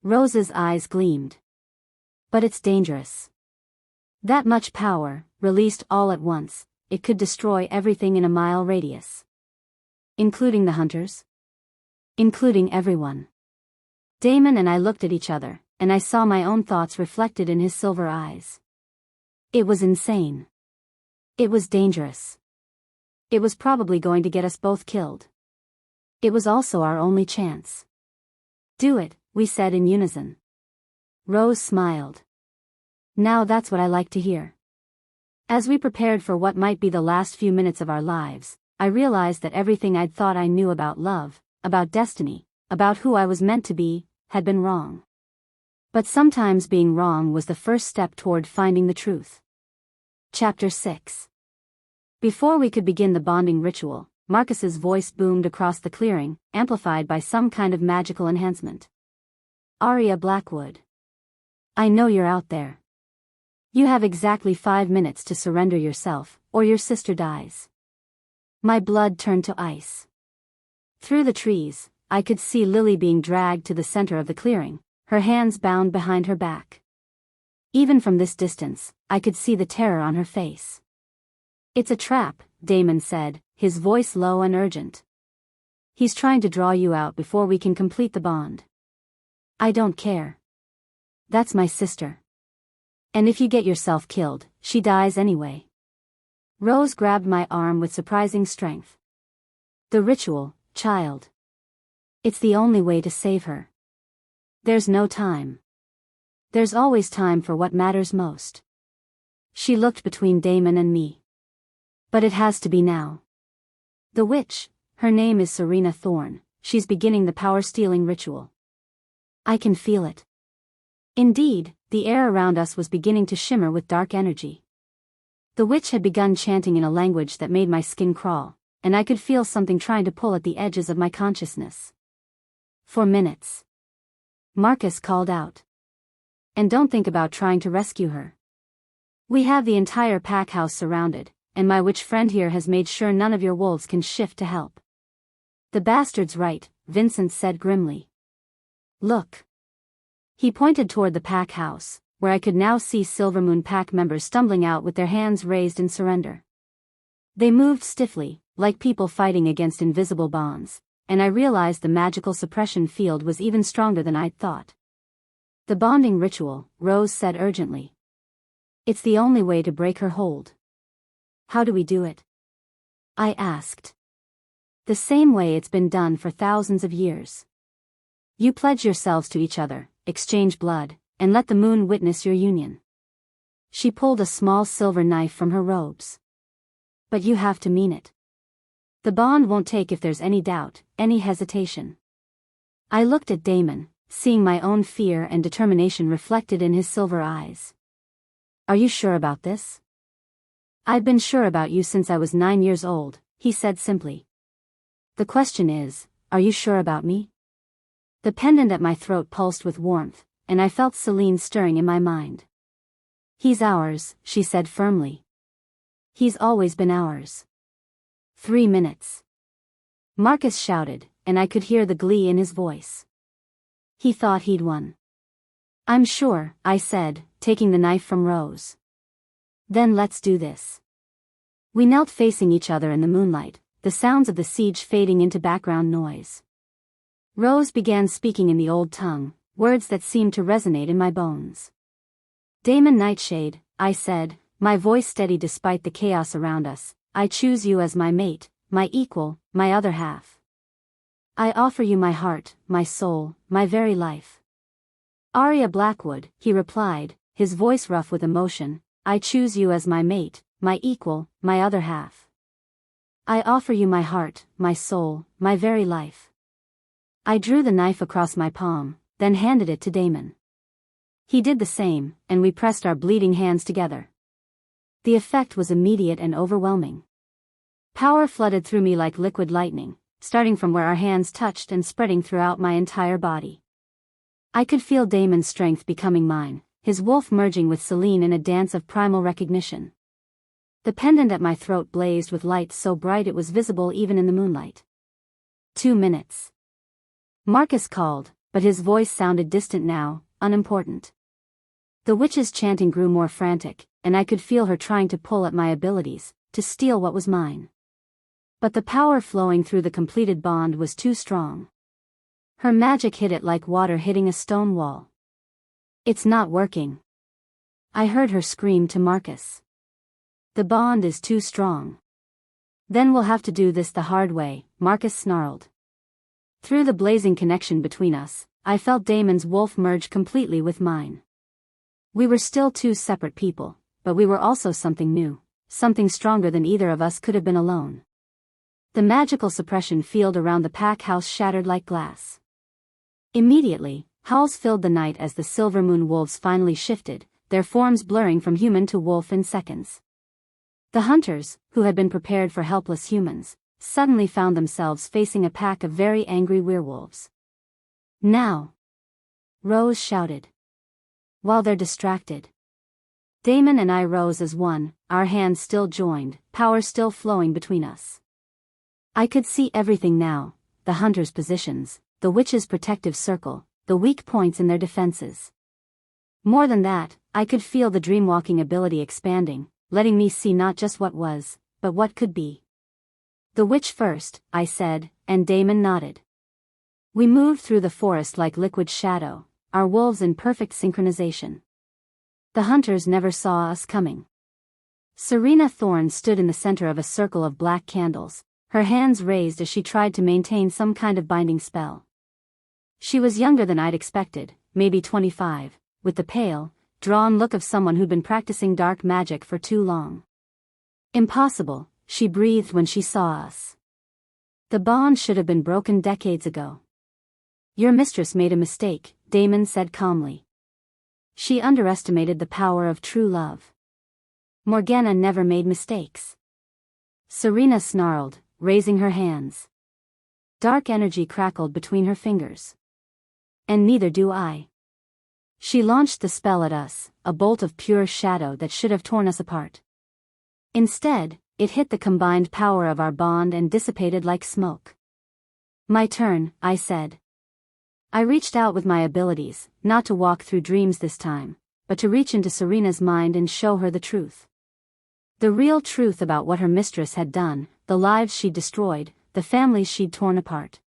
Rose's eyes gleamed. But it's dangerous. That much power, released all at once, it could destroy everything in a mile radius. Including the hunters? Including everyone. Damon and I looked at each other, and I saw my own thoughts reflected in his silver eyes. It was insane. It was dangerous. It was probably going to get us both killed. It was also our only chance. Do it, we said in unison. Rose smiled. Now that's what I like to hear. As we prepared for what might be the last few minutes of our lives, I realized that everything I'd thought I knew about love, about destiny, about who I was meant to be, had been wrong. But sometimes being wrong was the first step toward finding the truth. Chapter 6. Before we could begin the bonding ritual, Marcus's voice boomed across the clearing, amplified by some kind of magical enhancement. Arya Blackwood. I know you're out there. You have exactly 5 minutes to surrender yourself, or your sister dies. My blood turned to ice. Through the trees, I could see Lily being dragged to the center of the clearing, her hands bound behind her back. Even from this distance, I could see the terror on her face. It's a trap, Damon said, his voice low and urgent. He's trying to draw you out before we can complete the bond. I don't care. That's my sister. And if you get yourself killed, she dies anyway. Rose grabbed my arm with surprising strength. The ritual, child. It's the only way to save her. There's no time. There's always time for what matters most. She looked between Damon and me. But it has to be now. The witch, her name is Serena Thorne, she's beginning the power-stealing ritual. I can feel it. Indeed, the air around us was beginning to shimmer with dark energy. The witch had begun chanting in a language that made my skin crawl, and I could feel something trying to pull at the edges of my consciousness. For minutes. Marcus called out. And don't think about trying to rescue her. We have the entire pack house surrounded, and my witch friend here has made sure none of your wolves can shift to help. The bastard's right, Vincent said grimly. Look. He pointed toward the pack house, where I could now see Silvermoon pack members stumbling out with their hands raised in surrender. They moved stiffly, like people fighting against invisible bonds, and I realized the magical suppression field was even stronger than I'd thought. The bonding ritual, Rose said urgently. It's the only way to break her hold. How do we do it? I asked. The same way it's been done for thousands of years. You pledge yourselves to each other, exchange blood, and let the moon witness your union. She pulled a small silver knife from her robes. But you have to mean it. The bond won't take if there's any doubt, any hesitation. I looked at Damon, seeing my own fear and determination reflected in his silver eyes. Are you sure about this? I've been sure about you since I was 9 years old, he said simply. The question is, are you sure about me? The pendant at my throat pulsed with warmth, and I felt Celine stirring in my mind. He's ours, she said firmly. He's always been ours. 3 minutes. Marcus shouted, and I could hear the glee in his voice. He thought he'd won. I'm sure, I said, taking the knife from Rose. Then let's do this. We knelt facing each other in the moonlight, the sounds of the siege fading into background noise. Rose began speaking in the old tongue, words that seemed to resonate in my bones. Damon Nightshade, I said, my voice steady despite the chaos around us, I choose you as my mate, my equal, my other half. I offer you my heart, my soul, my very life. Arya Blackwood, he replied, his voice rough with emotion, I choose you as my mate, my equal, my other half. I offer you my heart, my soul, my very life. I drew the knife across my palm, then handed it to Damon. He did the same, and we pressed our bleeding hands together. The effect was immediate and overwhelming. Power flooded through me like liquid lightning, starting from where our hands touched and spreading throughout my entire body. I could feel Damon's strength becoming mine, his wolf merging with Celine in a dance of primal recognition. The pendant at my throat blazed with light so bright it was visible even in the moonlight. 2 minutes. Marcus called, but his voice sounded distant now, unimportant. The witch's chanting grew more frantic, and I could feel her trying to pull at my abilities, to steal what was mine. But the power flowing through the completed bond was too strong. Her magic hit it like water hitting a stone wall. "It's not working," I heard her scream to Marcus. "The bond is too strong." "Then we'll have to do this the hard way," Marcus snarled. Through the blazing connection between us, I felt Damon's wolf merge completely with mine. We were still two separate people, but we were also something new, something stronger than either of us could have been alone. The magical suppression field around the pack house shattered like glass. Immediately, howls filled the night as the silver moon wolves finally shifted, their forms blurring from human to wolf in seconds. The hunters, who had been prepared for helpless humans, suddenly found themselves facing a pack of very angry werewolves. "Now!" Rose shouted. While they're distracted. Damon and I rose as one, our hands still joined, power still flowing between us. I could see everything now, the hunters' positions, the witches' protective circle, the weak points in their defenses. More than that, I could feel the dreamwalking ability expanding, letting me see not just what was, but what could be. "The witch first," I said, and Damon nodded. We moved through the forest like liquid shadow, our wolves in perfect synchronization. The hunters never saw us coming. Serena Thorne stood in the center of a circle of black candles, her hands raised as she tried to maintain some kind of binding spell. She was younger than I'd expected, maybe 25, with the pale, drawn look of someone who'd been practicing dark magic for too long. "Impossible," she breathed when she saw us. "The bond should have been broken decades ago." "Your mistress made a mistake," Damon said calmly. "She underestimated the power of true love." "Morgana never made mistakes," Serena snarled, raising her hands. Dark energy crackled between her fingers. "And neither do I." She launched the spell at us, a bolt of pure shadow that should have torn us apart. Instead, it hit the combined power of our bond and dissipated like smoke. "My turn," I said. I reached out with my abilities, not to walk through dreams this time, but to reach into Serena's mind and show her the truth. The real truth about what her mistress had done, the lives she'd destroyed, the families she'd torn apart.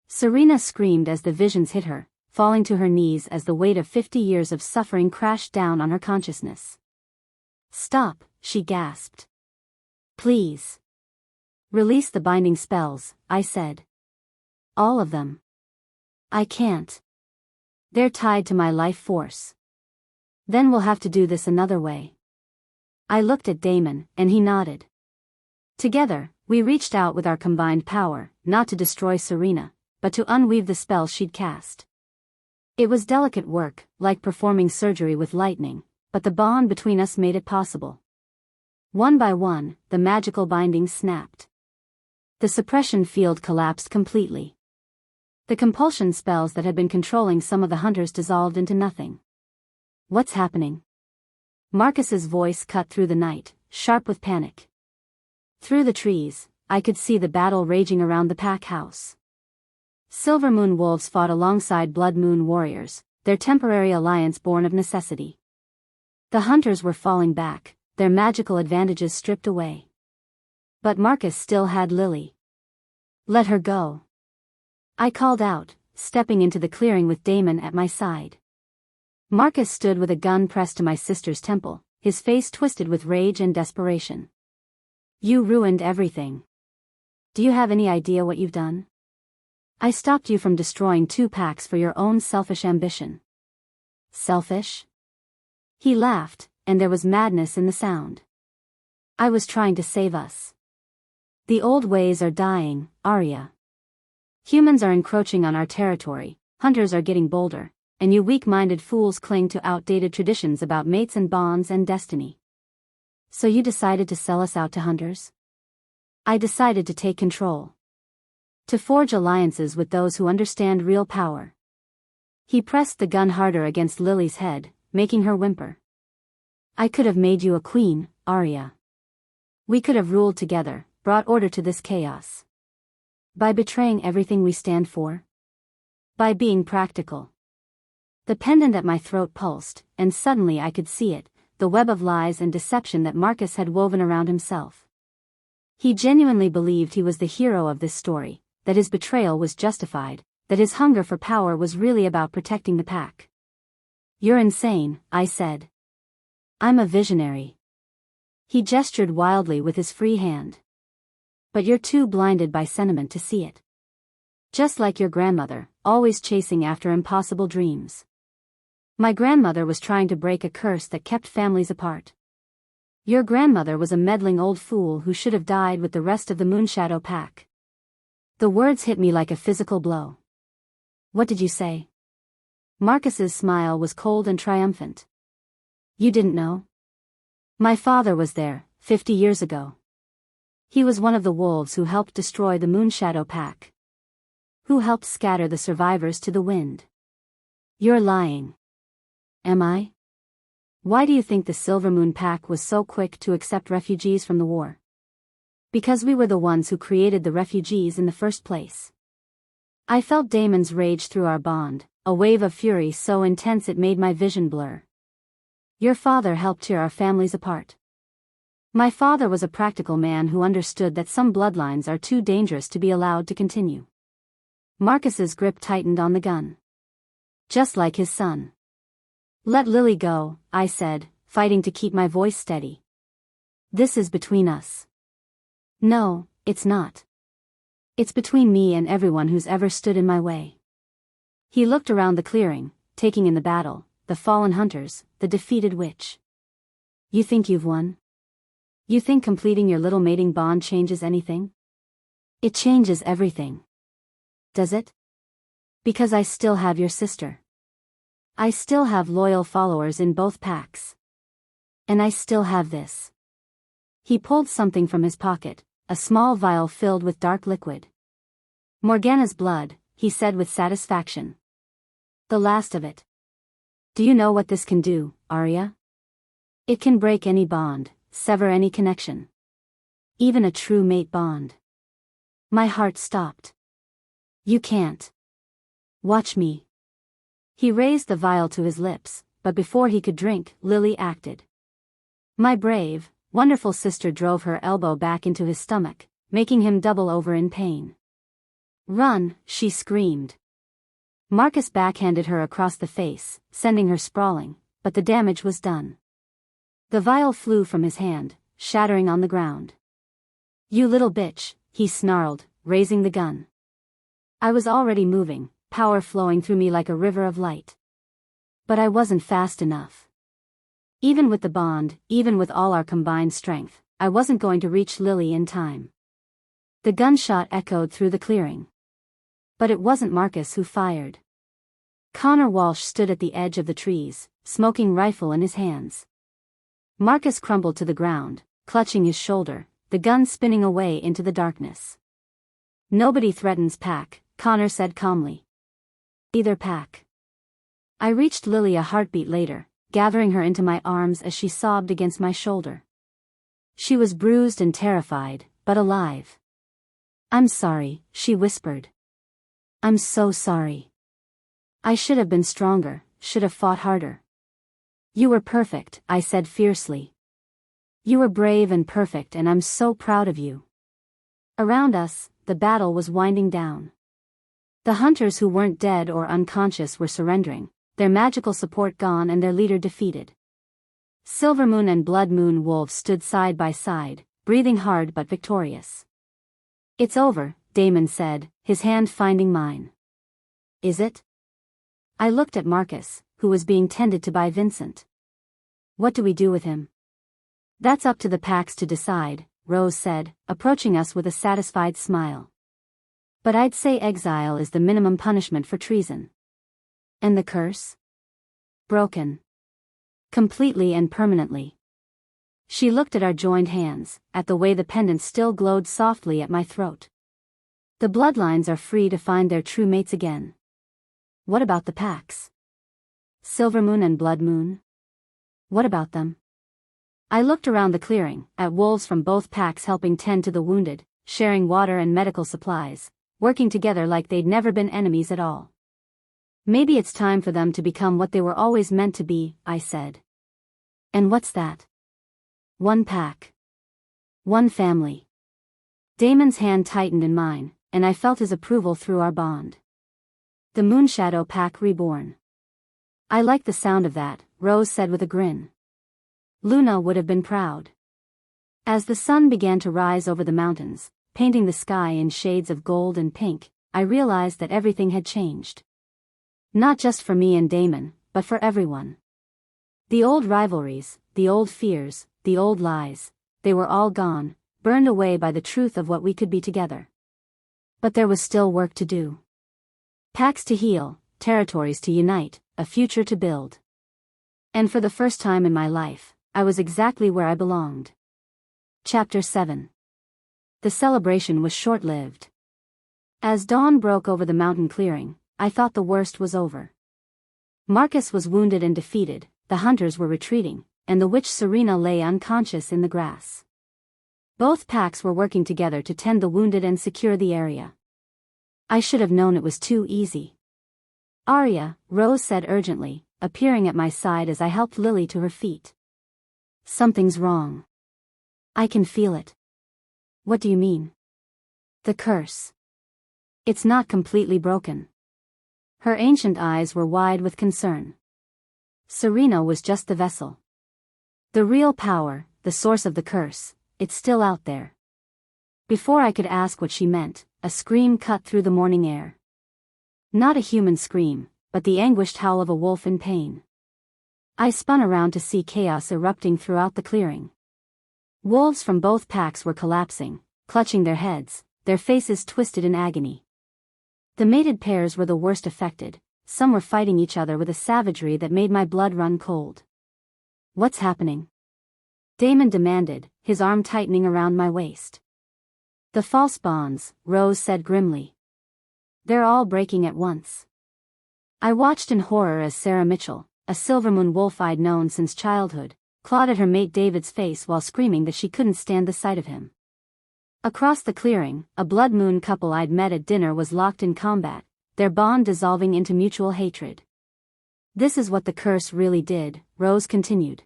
Serena screamed as the visions hit her, falling to her knees as the weight of 50 years of suffering crashed down on her consciousness. "Stop," she gasped. "Please. Release the binding spells," I said. "All of them." "I can't. They're tied to my life force." "Then we'll have to do this another way." I looked at Damon, and he nodded. Together, we reached out with our combined power, not to destroy Serena, but to unweave the spell she'd cast. It was delicate work, like performing surgery with lightning, but the bond between us made it possible. One by one, the magical bindings snapped. The suppression field collapsed completely. The compulsion spells that had been controlling some of the hunters dissolved into nothing. "What's happening?" Marcus's voice cut through the night, sharp with panic. Through the trees, I could see the battle raging around the pack house. Silver Moon wolves fought alongside Blood Moon warriors, their temporary alliance born of necessity. The hunters were falling back, their magical advantages stripped away. But Marcus still had Lily. "Let her go," I called out, stepping into the clearing with Damon at my side. Marcus stood with a gun pressed to my sister's temple, his face twisted with rage and desperation. "You ruined everything. Do you have any idea what you've done? I stopped you from destroying 2 packs for your own selfish ambition." "Selfish?" He laughed, and there was madness in the sound. "I was trying to save us. The old ways are dying, Arya. Humans are encroaching on our territory, hunters are getting bolder, and you weak-minded fools cling to outdated traditions about mates and bonds and destiny. So you decided to sell us out to hunters?" "I decided to take control. To forge alliances with those who understand real power." He pressed the gun harder against Lily's head, making her whimper. "I could have made you a queen, Arya. We could have ruled together, brought order to this chaos. By betraying everything we stand for? By being practical." The pendant at my throat pulsed, and suddenly I could see it, the web of lies and deception that Marcus had woven around himself. He genuinely believed he was the hero of this story, that his betrayal was justified, that his hunger for power was really about protecting the pack. "You're insane," I said. "I'm a visionary." He gestured wildly with his free hand. "But you're too blinded by sentiment to see it. Just like your grandmother, always chasing after impossible dreams. My grandmother was trying to break a curse that kept families apart. Your grandmother was a meddling old fool who should have died with the rest of the Moonshadow pack." The words hit me like a physical blow. "What did you say?" Marcus's smile was cold and triumphant. "You didn't know? My father was there, 50 years ago. He was one of the wolves who helped destroy the Moonshadow pack. Who helped scatter the survivors to the wind." "You're lying." "Am I? Why do you think the Silvermoon pack was so quick to accept refugees from the war?" "Because we were the ones who created the refugees in the first place." I felt Damon's rage through our bond, a wave of fury so intense it made my vision blur. "Your father helped tear our families apart." My father was a practical man who understood that some bloodlines are too dangerous to be allowed to continue. Marcus's grip tightened on the gun. Just like his son. "Let Lily go," I said, fighting to keep my voice steady. "This is between us." "No, it's not. It's between me and everyone who's ever stood in my way." He looked around the clearing, taking in the battle, the fallen hunters, the defeated witch. "You think you've won? You think completing your little mating bond changes anything?" "It changes everything." "Does it?" "Because I still have your sister. I still have loyal followers in both packs. And I still have this." He pulled something from his pocket, a small vial filled with dark liquid. "Morgana's blood," he said with satisfaction. "The last of it. Do you know what this can do, Arya? It can break any bond, sever any connection. Even a true mate bond." My heart stopped. "You can't. Watch me." He raised the vial to his lips, but before he could drink, Lily acted. My brave, wonderful sister drove her elbow back into his stomach, making him double over in pain. "Run," she screamed. Marcus backhanded her across the face, sending her sprawling, but the damage was done. The vial flew from his hand, shattering on the ground. "You little bitch," he snarled, raising the gun. I was already moving, power flowing through me like a river of light. But I wasn't fast enough. Even with the bond, even with all our combined strength, I wasn't going to reach Lily in time. The gunshot echoed through the clearing. But it wasn't Marcus who fired. Connor Walsh stood at the edge of the trees, smoking rifle in his hands. Marcus crumbled to the ground, clutching his shoulder, the gun spinning away into the darkness. "Nobody threatens pack," Connor said calmly. "Either pack." I reached Lily a heartbeat later, gathering her into my arms as she sobbed against my shoulder. She was bruised and terrified, but alive. "I'm sorry," she whispered. "I'm so sorry. I should have been stronger, should have fought harder." "You were perfect," I said fiercely. "You were brave and perfect, and I'm so proud of you." Around us, the battle was winding down. The hunters who weren't dead or unconscious were surrendering, their magical support gone and their leader defeated. Silvermoon and Blood Moon wolves stood side by side, breathing hard but victorious. "It's over," Damon said, his hand finding mine. "Is it?" I looked at Marcus, who was being tended to by Vincent. "What do we do with him?" "That's up to the packs to decide," Rose said, approaching us with a satisfied smile. "But I'd say exile is the minimum punishment for treason." "And the curse?" "Broken. Completely and permanently." She looked at our joined hands, at the way the pendant still glowed softly at my throat. "The bloodlines are free to find their true mates again." "What about the packs? Silvermoon and Blood Moon? What about them?" I looked around the clearing, at wolves from both packs helping tend to the wounded, sharing water and medical supplies, working together like they'd never been enemies at all. "Maybe it's time for them to become what they were always meant to be," I said. And what's that? One pack. One family. Damon's hand tightened in mine, and I felt his approval through our bond. The Moonshadow Pack reborn. I like the sound of that, Rose said with a grin. Luna would have been proud. As the sun began to rise over the mountains, painting the sky in shades of gold and pink, I realized that everything had changed. Not just for me and Damon, but for everyone. The old rivalries, the old fears, the old lies, they were all gone, burned away by the truth of what we could be together. But there was still work to do. Packs to heal, territories to unite, a future to build. And for the first time in my life, I was exactly where I belonged. Chapter 7. The celebration was short-lived. As dawn broke over the mountain clearing, I thought the worst was over. Marcus was wounded and defeated, the hunters were retreating, and the witch Serena lay unconscious in the grass. Both packs were working together to tend the wounded and secure the area. I should have known it was too easy. Arya, Rose said urgently, appearing at my side as I helped Lily to her feet. Something's wrong. I can feel it. What do you mean? The curse. It's not completely broken. Her ancient eyes were wide with concern. Serena was just the vessel. The real power, the source of the curse, it's still out there. Before I could ask what she meant, a scream cut through the morning air. Not a human scream, but the anguished howl of a wolf in pain. I spun around to see chaos erupting throughout the clearing. Wolves from both packs were collapsing, clutching their heads, their faces twisted in agony. The mated pairs were the worst affected, some were fighting each other with a savagery that made my blood run cold. What's happening? Damon demanded, his arm tightening around my waist. The false bonds, Rose said grimly. They're all breaking at once. I watched in horror as Sarah Mitchell, a Silvermoon wolf I'd known since childhood, clawed at her mate David's face while screaming that she couldn't stand the sight of him. Across the clearing, a blood moon couple I'd met at dinner was locked in combat, their bond dissolving into mutual hatred. This is what the curse really did, Rose continued.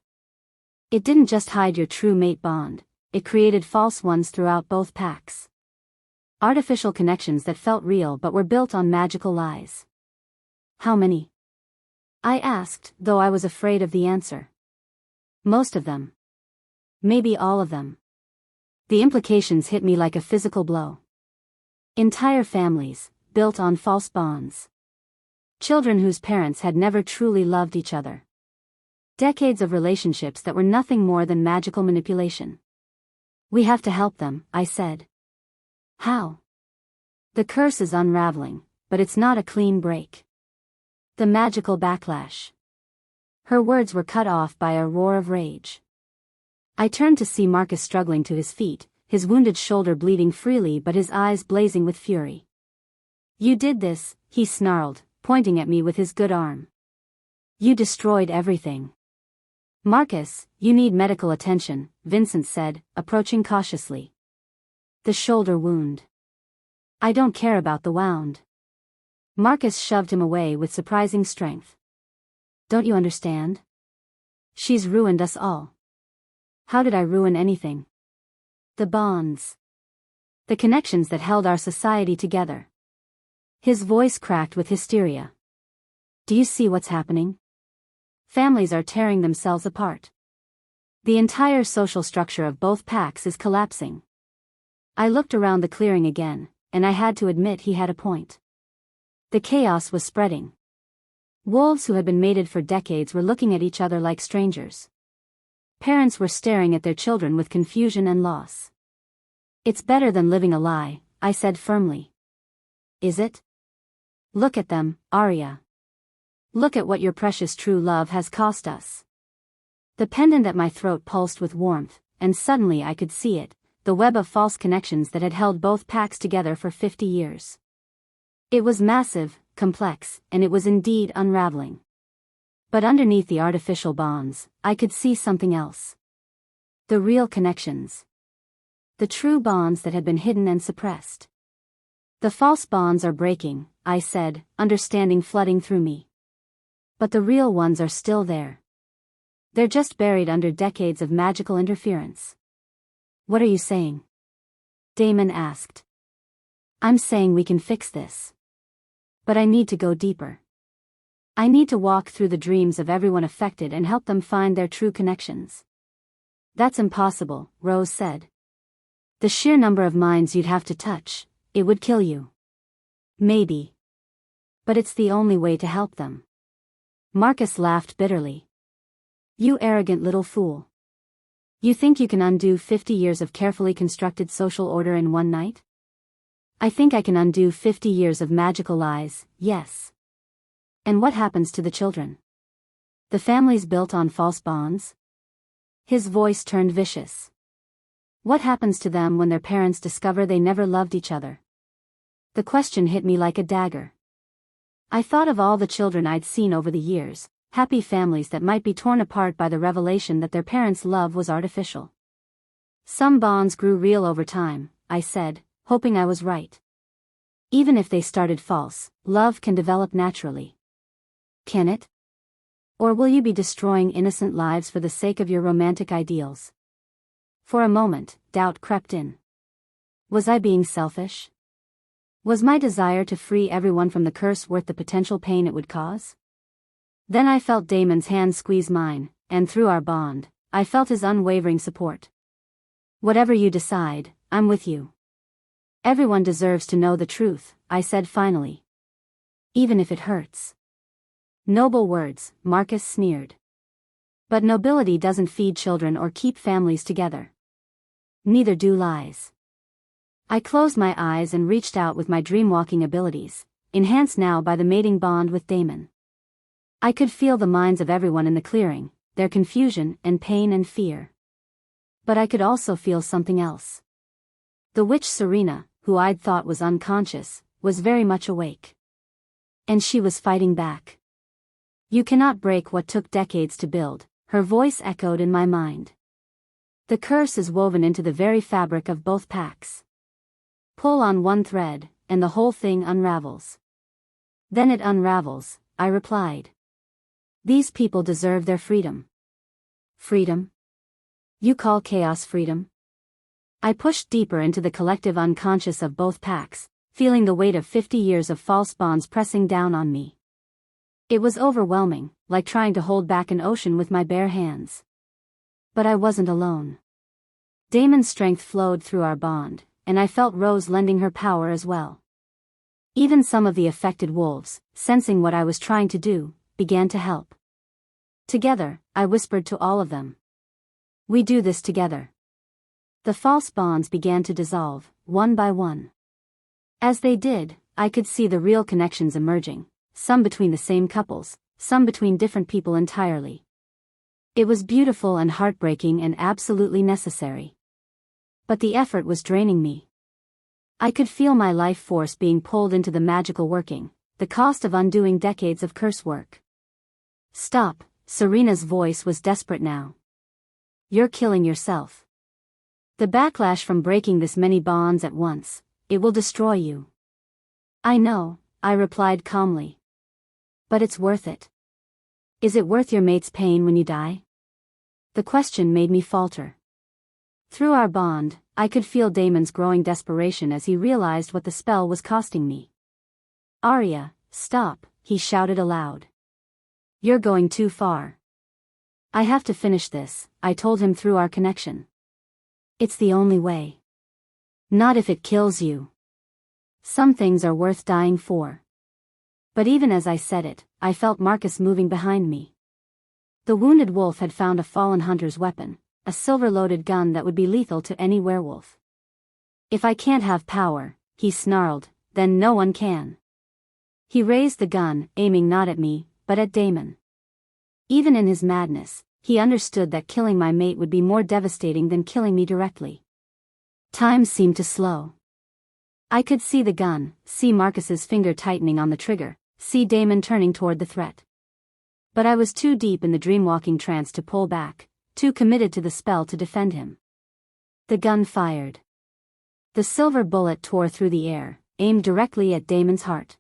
It didn't just hide your true mate bond, it created false ones throughout both packs. Artificial connections that felt real but were built on magical lies. How many? I asked, though I was afraid of the answer. Most of them. Maybe all of them. The implications hit me like a physical blow. Entire families, built on false bonds. Children whose parents had never truly loved each other. Decades of relationships that were nothing more than magical manipulation. We have to help them, I said. How? The curse is unraveling, but it's not a clean break. The magical backlash. Her words were cut off by a roar of rage. I turned to see Marcus struggling to his feet, his wounded shoulder bleeding freely but his eyes blazing with fury. You did this, he snarled, pointing at me with his good arm. You destroyed everything. Marcus, you need medical attention, Vincent said, approaching cautiously. The shoulder wound. I don't care about the wound. Marcus shoved him away with surprising strength. Don't you understand? She's ruined us all. How did I ruin anything? The bonds. The connections that held our society together. His voice cracked with hysteria. Do you see what's happening? Families are tearing themselves apart. The entire social structure of both packs is collapsing. I looked around the clearing again, and I had to admit he had a point. The chaos was spreading. Wolves who had been mated for decades were looking at each other like strangers. Parents were staring at their children with confusion and loss. It's better than living a lie, I said firmly. Is it? Look at them, Arya. Look at what your precious true love has cost us. The pendant at my throat pulsed with warmth, and suddenly I could see it, the web of false connections that had held both packs together for 50 years. It was massive, complex, and it was indeed unraveling. But underneath the artificial bonds, I could see something else. The real connections. The true bonds that had been hidden and suppressed. The false bonds are breaking, I said, understanding flooding through me. But the real ones are still there. They're just buried under decades of magical interference. What are you saying? Damon asked. I'm saying we can fix this. But I need to go deeper. I need to walk through the dreams of everyone affected and help them find their true connections. That's impossible, Rose said. The sheer number of minds you'd have to touch, it would kill you. Maybe. But it's the only way to help them. Marcus laughed bitterly. You arrogant little fool. You think you can undo 50 years of carefully constructed social order in one night? I think I can undo 50 years of magical lies, yes. And what happens to the children? The families built on false bonds? His voice turned vicious. What happens to them when their parents discover they never loved each other? The question hit me like a dagger. I thought of all the children I'd seen over the years, happy families that might be torn apart by the revelation that their parents' love was artificial. Some bonds grew real over time, I said, hoping I was right. Even if they started false, love can develop naturally. Can it? Or will you be destroying innocent lives for the sake of your romantic ideals? For a moment, doubt crept in. Was I being selfish? Was my desire to free everyone from the curse worth the potential pain it would cause? Then I felt Damon's hand squeeze mine, and through our bond, I felt his unwavering support. Whatever you decide, I'm with you. Everyone deserves to know the truth, I said finally. Even if it hurts. Noble words, Marcus sneered. But nobility doesn't feed children or keep families together. Neither do lies. I closed my eyes and reached out with my dreamwalking abilities, enhanced now by the mating bond with Damon. I could feel the minds of everyone in the clearing, their confusion and pain and fear. But I could also feel something else. The witch Serena, who I'd thought was unconscious, was very much awake. And she was fighting back. You cannot break what took decades to build, her voice echoed in my mind. The curse is woven into the very fabric of both packs. Pull on one thread, and the whole thing unravels. Then it unravels, I replied. These people deserve their freedom. Freedom? You call chaos freedom? I pushed deeper into the collective unconscious of both packs, feeling the weight of 50 years of false bonds pressing down on me. It was overwhelming, like trying to hold back an ocean with my bare hands. But I wasn't alone. Damon's strength flowed through our bond, and I felt Rose lending her power as well. Even some of the affected wolves, sensing what I was trying to do, began to help. Together, I whispered to all of them. We do this together. The false bonds began to dissolve, one by one. As they did, I could see the real connections emerging, some between the same couples, some between different people entirely. It was beautiful and heartbreaking and absolutely necessary. But the effort was draining me. I could feel my life force being pulled into the magical working, the cost of undoing decades of curse work. Stop, Serena's voice was desperate now. You're killing yourself. The backlash from breaking this many bonds at once, it will destroy you. I know, I replied calmly. But it's worth it. Is it worth your mate's pain when you die? The question made me falter. Through our bond, I could feel Damon's growing desperation as he realized what the spell was costing me. Arya, stop, he shouted aloud. You're going too far. I have to finish this, I told him through our connection. It's the only way. Not if it kills you. Some things are worth dying for. But even as I said it, I felt Marcus moving behind me. The wounded wolf had found a fallen hunter's weapon, a silver-loaded gun that would be lethal to any werewolf. If I can't have power, he snarled, then no one can. He raised the gun, aiming not at me, but at Damon. Even in his madness, he understood that killing my mate would be more devastating than killing me directly. Time seemed to slow. I could see the gun, see Marcus's finger tightening on the trigger, see Damon turning toward the threat. But I was too deep in the dreamwalking trance to pull back, too committed to the spell to defend him. The gun fired. The silver bullet tore through the air, aimed directly at Damon's heart.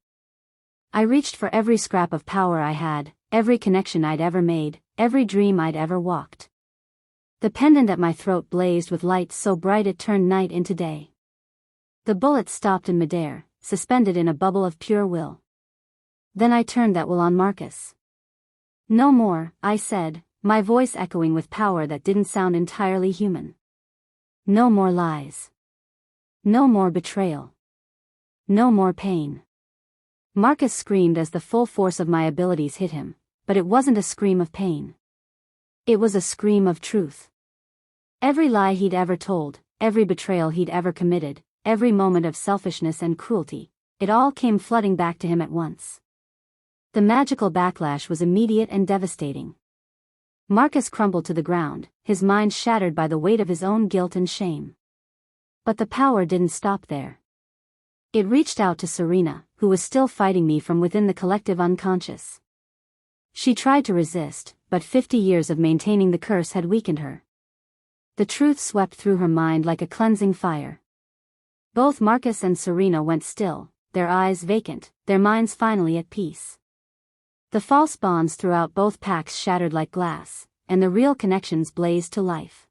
I reached for every scrap of power I had, every connection I'd ever made, every dream I'd ever walked. The pendant at my throat blazed with light so bright it turned night into day. The bullet stopped in midair, suspended in a bubble of pure will. Then I turned that will on Marcus. "No more," I said, my voice echoing with power that didn't sound entirely human. "No more lies. No more betrayal. No more pain." Marcus screamed as the full force of my abilities hit him, but it wasn't a scream of pain. It was a scream of truth. Every lie he'd ever told, every betrayal he'd ever committed, every moment of selfishness and cruelty, it all came flooding back to him at once. The magical backlash was immediate and devastating. Marcus crumbled to the ground, his mind shattered by the weight of his own guilt and shame. But the power didn't stop there. It reached out to Serena, who was still fighting me from within the collective unconscious. She tried to resist, but 50 years of maintaining the curse had weakened her. The truth swept through her mind like a cleansing fire. Both Marcus and Serena went still, their eyes vacant, their minds finally at peace. The false bonds throughout both packs shattered like glass, and the real connections blazed to life.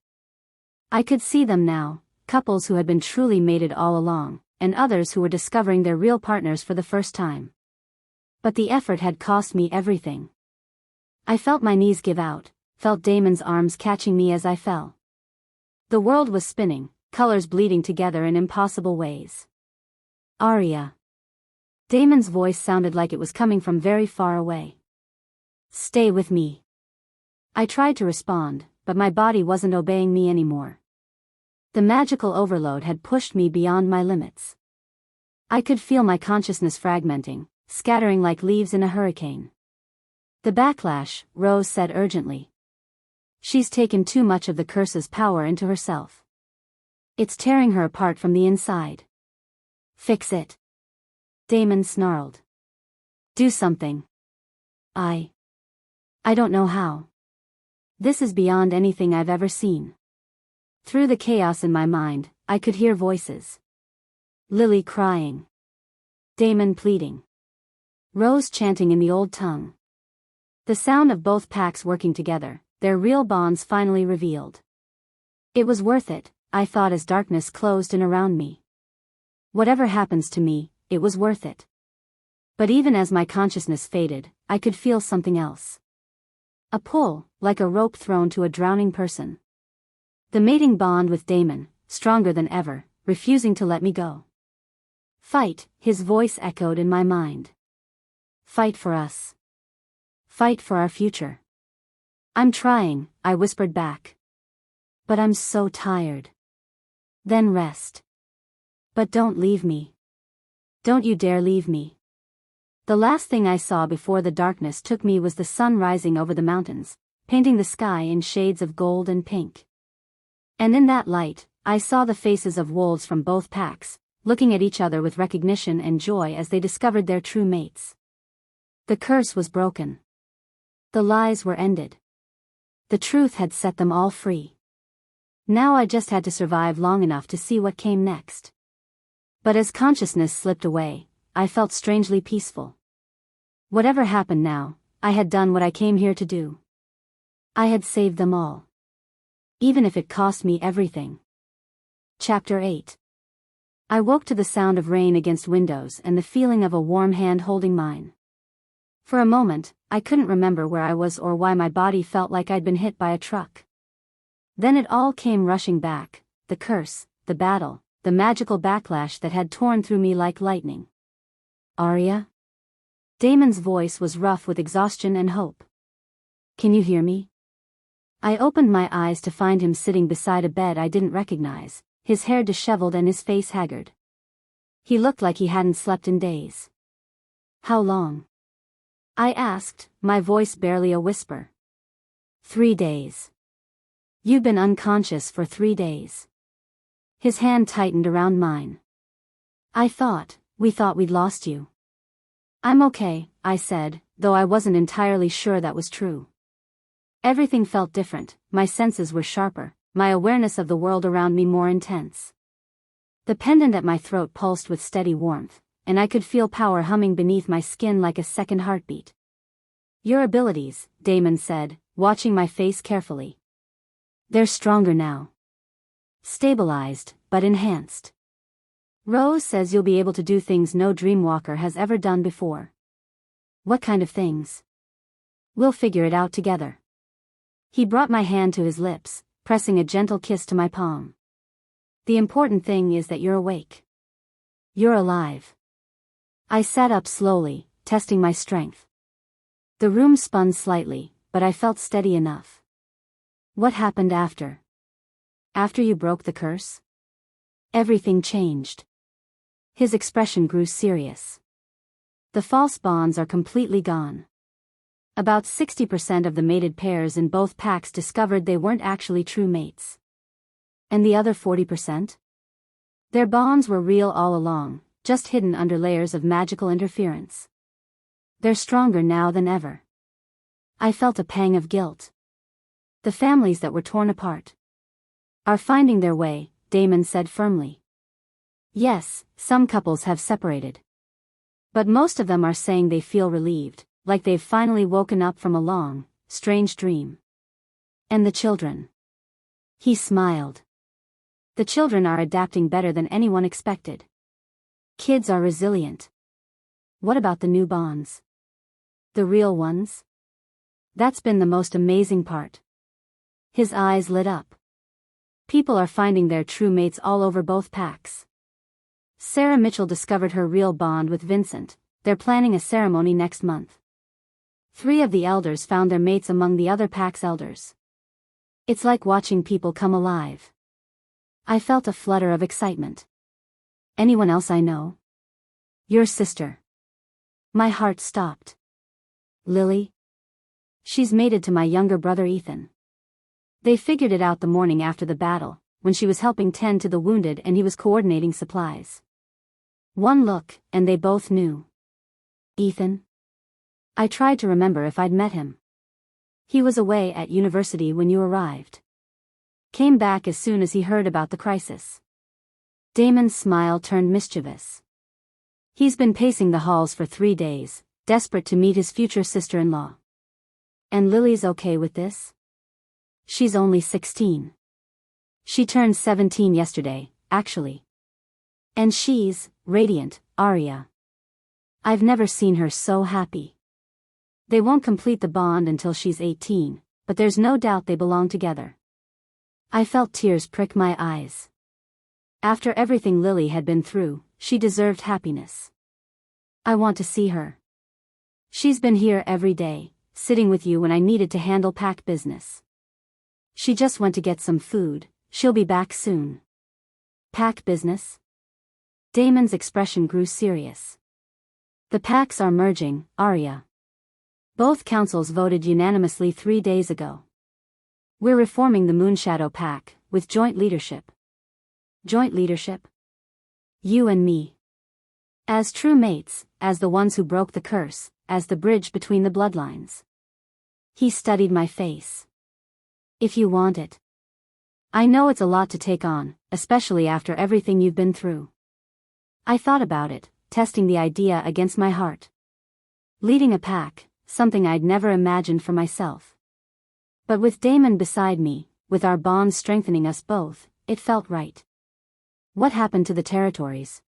I could see them now, couples who had been truly mated all along, and others who were discovering their real partners for the first time. But the effort had cost me everything. I felt my knees give out, felt Damon's arms catching me as I fell. The world was spinning, colors bleeding together in impossible ways. "Arya." Damon's voice sounded like it was coming from very far away. "Stay with me." I tried to respond, but my body wasn't obeying me anymore. The magical overload had pushed me beyond my limits. I could feel my consciousness fragmenting, scattering like leaves in a hurricane. "The backlash," Rose said urgently. "She's taken too much of the curse's power into herself. It's tearing her apart from the inside." "Fix it." Damon snarled. "Do something." I don't know how. This is beyond anything I've ever seen." Through the chaos in my mind, I could hear voices. Lily crying. Damon pleading. Rose chanting in the old tongue. The sound of both packs working together, their real bonds finally revealed. It was worth it, I thought as darkness closed in around me. Whatever happens to me, it was worth it. But even as my consciousness faded, I could feel something else. A pull, like a rope thrown to a drowning person. The mating bond with Damon, stronger than ever, refusing to let me go. "Fight," his voice echoed in my mind. "Fight for us. Fight for our future." "I'm trying," I whispered back. "But I'm so tired." "Then rest. But don't leave me. Don't you dare leave me." The last thing I saw before the darkness took me was the sun rising over the mountains, painting the sky in shades of gold and pink. And in that light, I saw the faces of wolves from both packs, looking at each other with recognition and joy as they discovered their true mates. The curse was broken. The lies were ended. The truth had set them all free. Now I just had to survive long enough to see what came next. But as consciousness slipped away, I felt strangely peaceful. Whatever happened now, I had done what I came here to do. I had saved them all. Even if it cost me everything. Chapter 8. I woke to the sound of rain against windows and the feeling of a warm hand holding mine. For a moment, I couldn't remember where I was or why my body felt like I'd been hit by a truck. Then it all came rushing back, the curse, the battle, the magical backlash that had torn through me like lightning. "Arya?" Damon's voice was rough with exhaustion and hope. "Can you hear me?" I opened my eyes to find him sitting beside a bed I didn't recognize, his hair disheveled and his face haggard. He looked like he hadn't slept in days. "How long?" I asked, my voice barely a whisper. 3 days. You've been unconscious for 3 days." His hand tightened around mine. We thought we'd lost you." "I'm okay," I said, though I wasn't entirely sure that was true. Everything felt different, my senses were sharper, my awareness of the world around me more intense. The pendant at my throat pulsed with steady warmth, and I could feel power humming beneath my skin like a second heartbeat. Your abilities, Damon said, watching my face carefully. They're stronger now. Stabilized, but enhanced. Rose says you'll be able to do things no dreamwalker has ever done before. What kind of things? We'll figure it out together. He brought my hand to his lips, pressing a gentle kiss to my palm. The important thing is that you're awake. You're alive. I sat up slowly, testing my strength. The room spun slightly, but I felt steady enough. What happened after? After you broke the curse? Everything changed. His expression grew serious. The false bonds are completely gone. About 60% of the mated pairs in both packs discovered they weren't actually true mates. And the other 40%? Their bonds were real all along, just hidden under layers of magical interference. They're stronger now than ever. I felt a pang of guilt. The families that were torn apart are finding their way, Damon said firmly. Yes, some couples have separated. But most of them are saying they feel relieved, like they've finally woken up from a long, strange dream. And the children? He smiled. The children are adapting better than anyone expected. Kids are resilient. What about the new bonds? The real ones? That's been the most amazing part. His eyes lit up. People are finding their true mates all over both packs. Sarah Mitchell discovered her real bond with Vincent. They're planning a ceremony next month. 3 of the elders found their mates among the other pack's elders. It's like watching people come alive. I felt a flutter of excitement. Anyone else I know? Your sister. My heart stopped. Lily? She's mated to my younger brother Ethan. They figured it out the morning after the battle, when she was helping tend to the wounded and he was coordinating supplies. One look, and they both knew. Ethan? I tried to remember if I'd met him. He was away at university when you arrived. Came back as soon as he heard about the crisis. Damon's smile turned mischievous. He's been pacing the halls for 3 days, desperate to meet his future sister-in-law. And Lily's okay with this? She's only 16. She turned 17 yesterday, actually. And she's radiant, Arya. I've never seen her so happy. They won't complete the bond until she's 18, but there's no doubt they belong together. I felt tears prick my eyes. After everything Lily had been through, she deserved happiness. I want to see her. She's been here every day, sitting with you when I needed to handle pack business. She just went to get some food, she'll be back soon. Pack business? Damon's expression grew serious. The packs are merging, Arya. Both councils voted unanimously 3 days ago. We're reforming the Moonshadow Pack, with joint leadership. Joint leadership? You and me. As true mates, as the ones who broke the curse, as the bridge between the bloodlines. He studied my face. If you want it. I know it's a lot to take on, especially after everything you've been through. I thought about it, testing the idea against my heart. Leading a pack, something I'd never imagined for myself. But with Damon beside me, with our bonds strengthening us both, it felt right. What happened to the territories?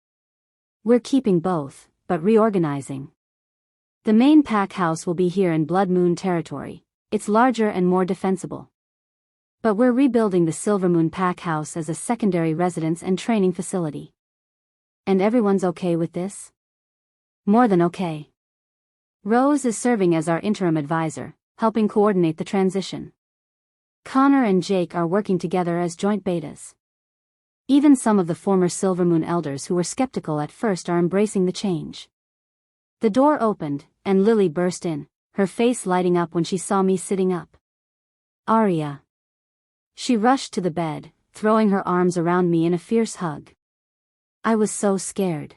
We're keeping both, but reorganizing. The main pack house will be here in Blood Moon territory. It's larger and more defensible. But we're rebuilding the Silver Moon pack house as a secondary residence and training facility. And everyone's okay with this? More than okay. Rose is serving as our interim advisor, helping coordinate the transition. Connor and Jake are working together as joint betas. Even some of the former Silver Moon elders who were skeptical at first are embracing the change. The door opened, and Lily burst in, her face lighting up when she saw me sitting up. Arya. She rushed to the bed, throwing her arms around me in a fierce hug. I was so scared.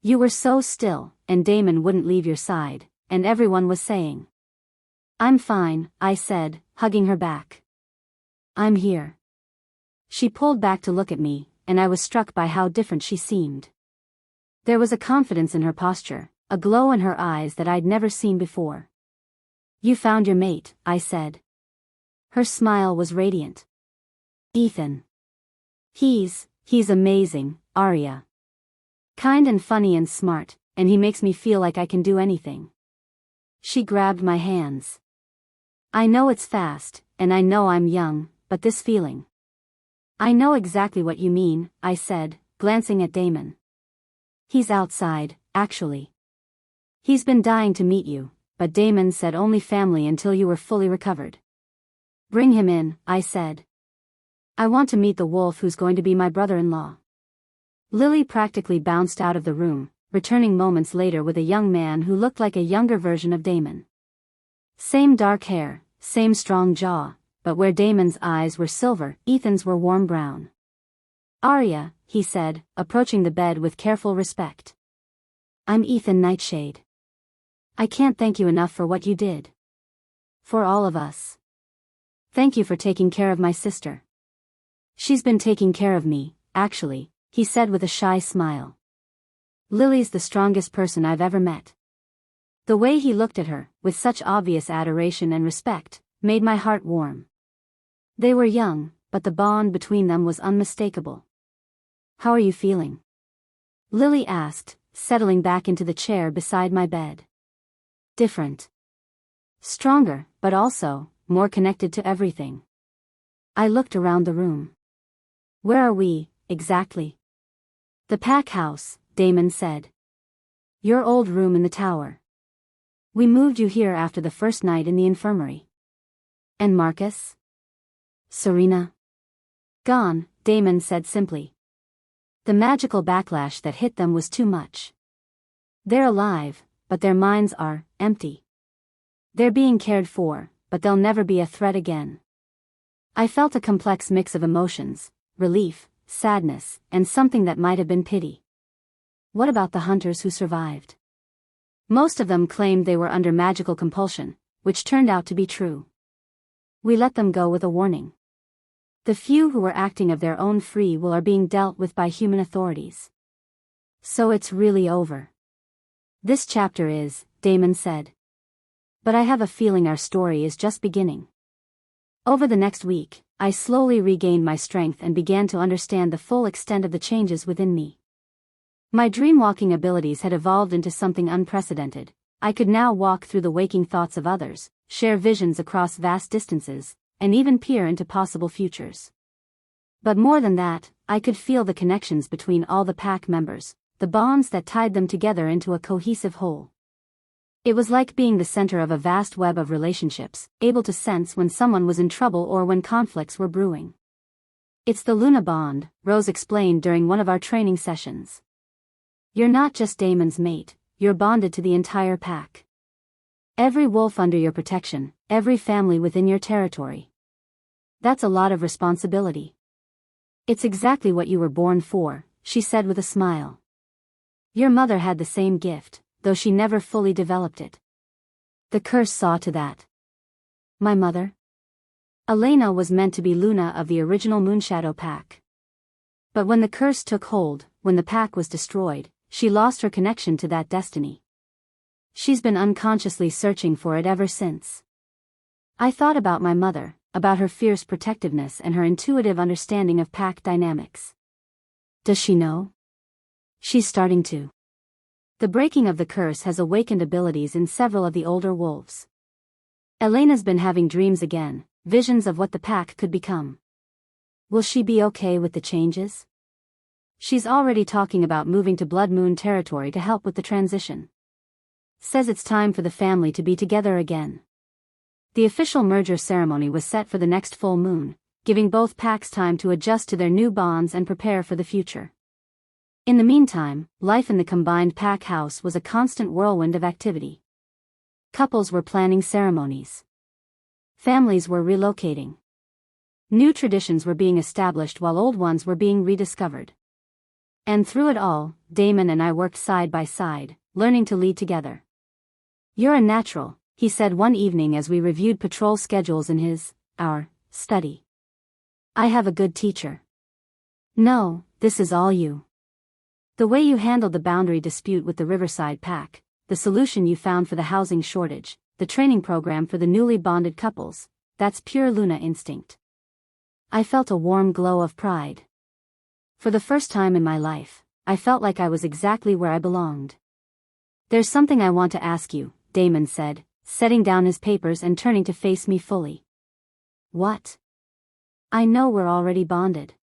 You were so still, and Damon wouldn't leave your side, and everyone was saying. I'm fine, I said, hugging her back. I'm here. She pulled back to look at me, and I was struck by how different she seemed. There was a confidence in her posture, a glow in her eyes that I'd never seen before. "You found your mate," I said. Her smile was radiant. "Ethan. He's amazing, Arya. Kind and funny and smart, and he makes me feel like I can do anything." She grabbed my hands. "I know it's fast, and I know I'm young, but this feeling." "I know exactly what you mean," I said, glancing at Damon. "He's outside, actually. He's been dying to meet you, but Damon said only family until you were fully recovered." "Bring him in," I said. "I want to meet the wolf who's going to be my brother-in-law." Lily practically bounced out of the room, returning moments later with a young man who looked like a younger version of Damon. Same dark hair, same strong jaw, but where Damon's eyes were silver, Ethan's were warm brown. "Arya," he said, approaching the bed with careful respect. "I'm Ethan Nightshade. I can't thank you enough for what you did. For all of us. Thank you for taking care of my sister." "She's been taking care of me, actually," he said with a shy smile. "Lily's the strongest person I've ever met." The way he looked at her, with such obvious adoration and respect, made my heart warm. They were young, but the bond between them was unmistakable. "How are you feeling?" Lily asked, settling back into the chair beside my bed. "Different. Stronger, but also more connected to everything." I looked around the room. "Where are we, exactly?" "The pack house," Damon said. "Your old room in the tower. We moved you here after the first night in the infirmary." "And Marcus?" "Serena?" "Gone," Damon said simply. The magical backlash that hit them was too much. "They're alive, but their minds are empty. They're being cared for, but they'll never be a threat again." I felt a complex mix of emotions, relief, sadness, and something that might have been pity. What about the hunters who survived? Most of them claimed they were under magical compulsion, which turned out to be true. We let them go with a warning. The few who were acting of their own free will are being dealt with by human authorities. "So it's really over." "This chapter is," Damon said. "But I have a feeling our story is just beginning." Over the next week, I slowly regained my strength and began to understand the full extent of the changes within me. My dream-walking abilities had evolved into something unprecedented. I could now walk through the waking thoughts of others, share visions across vast distances, and even peer into possible futures. But more than that, I could feel the connections between all the pack members, the bonds that tied them together into a cohesive whole. It was like being the center of a vast web of relationships, able to sense when someone was in trouble or when conflicts were brewing. "It's the Luna bond," Rose explained during one of our training sessions. "You're not just Damon's mate, you're bonded to the entire pack. Every wolf under your protection, every family within your territory. That's a lot of responsibility." "It's exactly what you were born for," she said with a smile. "Your mother had the same gift, though she never fully developed it. The curse saw to that." "My mother?" "Elena was meant to be Luna of the original Moonshadow pack. But when the curse took hold, when the pack was destroyed, she lost her connection to that destiny. She's been unconsciously searching for it ever since." I thought about my mother, about her fierce protectiveness and her intuitive understanding of pack dynamics. Does she know? She's starting to. The breaking of the curse has awakened abilities in several of the older wolves. Elena's been having dreams again, visions of what the pack could become. Will she be okay with the changes? She's already talking about moving to Blood Moon territory to help with the transition. Says it's time for the family to be together again. The official merger ceremony was set for the next full moon, giving both packs time to adjust to their new bonds and prepare for the future. In the meantime, life in the combined pack house was a constant whirlwind of activity. Couples were planning ceremonies. Families were relocating. New traditions were being established while old ones were being rediscovered. And through it all, Damon and I worked side by side, learning to lead together. "You're a natural," he said one evening as we reviewed patrol schedules in our study. "I have a good teacher." "No, this is all you." The way you handled the boundary dispute with the Riverside Pack, the solution you found for the housing shortage, the training program for the newly bonded couples, that's pure Luna instinct. I felt a warm glow of pride. For the first time in my life, I felt like I was exactly where I belonged. There's something I want to ask you, Damon said, setting down his papers and turning to face me fully. What? I know we're already bonded.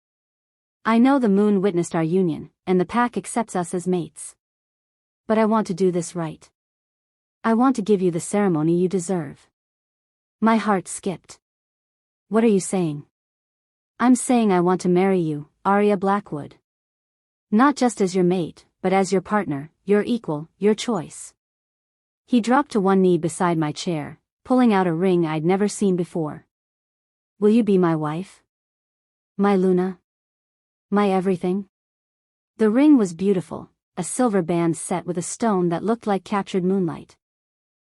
I know the moon witnessed our union, and the pack accepts us as mates. But I want to do this right. I want to give you the ceremony you deserve. My heart skipped. What are you saying? I'm saying I want to marry you, Arya Blackwood. Not just as your mate, but as your partner, your equal, your choice. He dropped to one knee beside my chair, pulling out a ring I'd never seen before. Will you be my wife? My Luna? My everything? The ring was beautiful, a silver band set with a stone that looked like captured moonlight.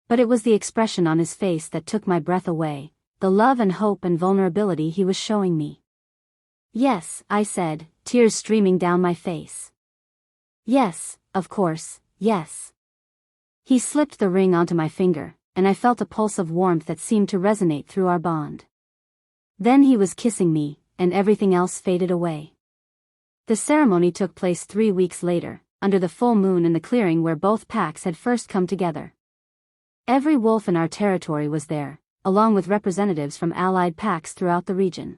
But it was the expression on his face that took my breath away, the love and hope and vulnerability he was showing me. Yes, I said, tears streaming down my face. Yes, of course, yes. He slipped the ring onto my finger, and I felt a pulse of warmth that seemed to resonate through our bond. Then he was kissing me, and everything else faded away. The ceremony took place 3 weeks later, under the full moon in the clearing where both packs had first come together. Every wolf in our territory was there, along with representatives from allied packs throughout the region.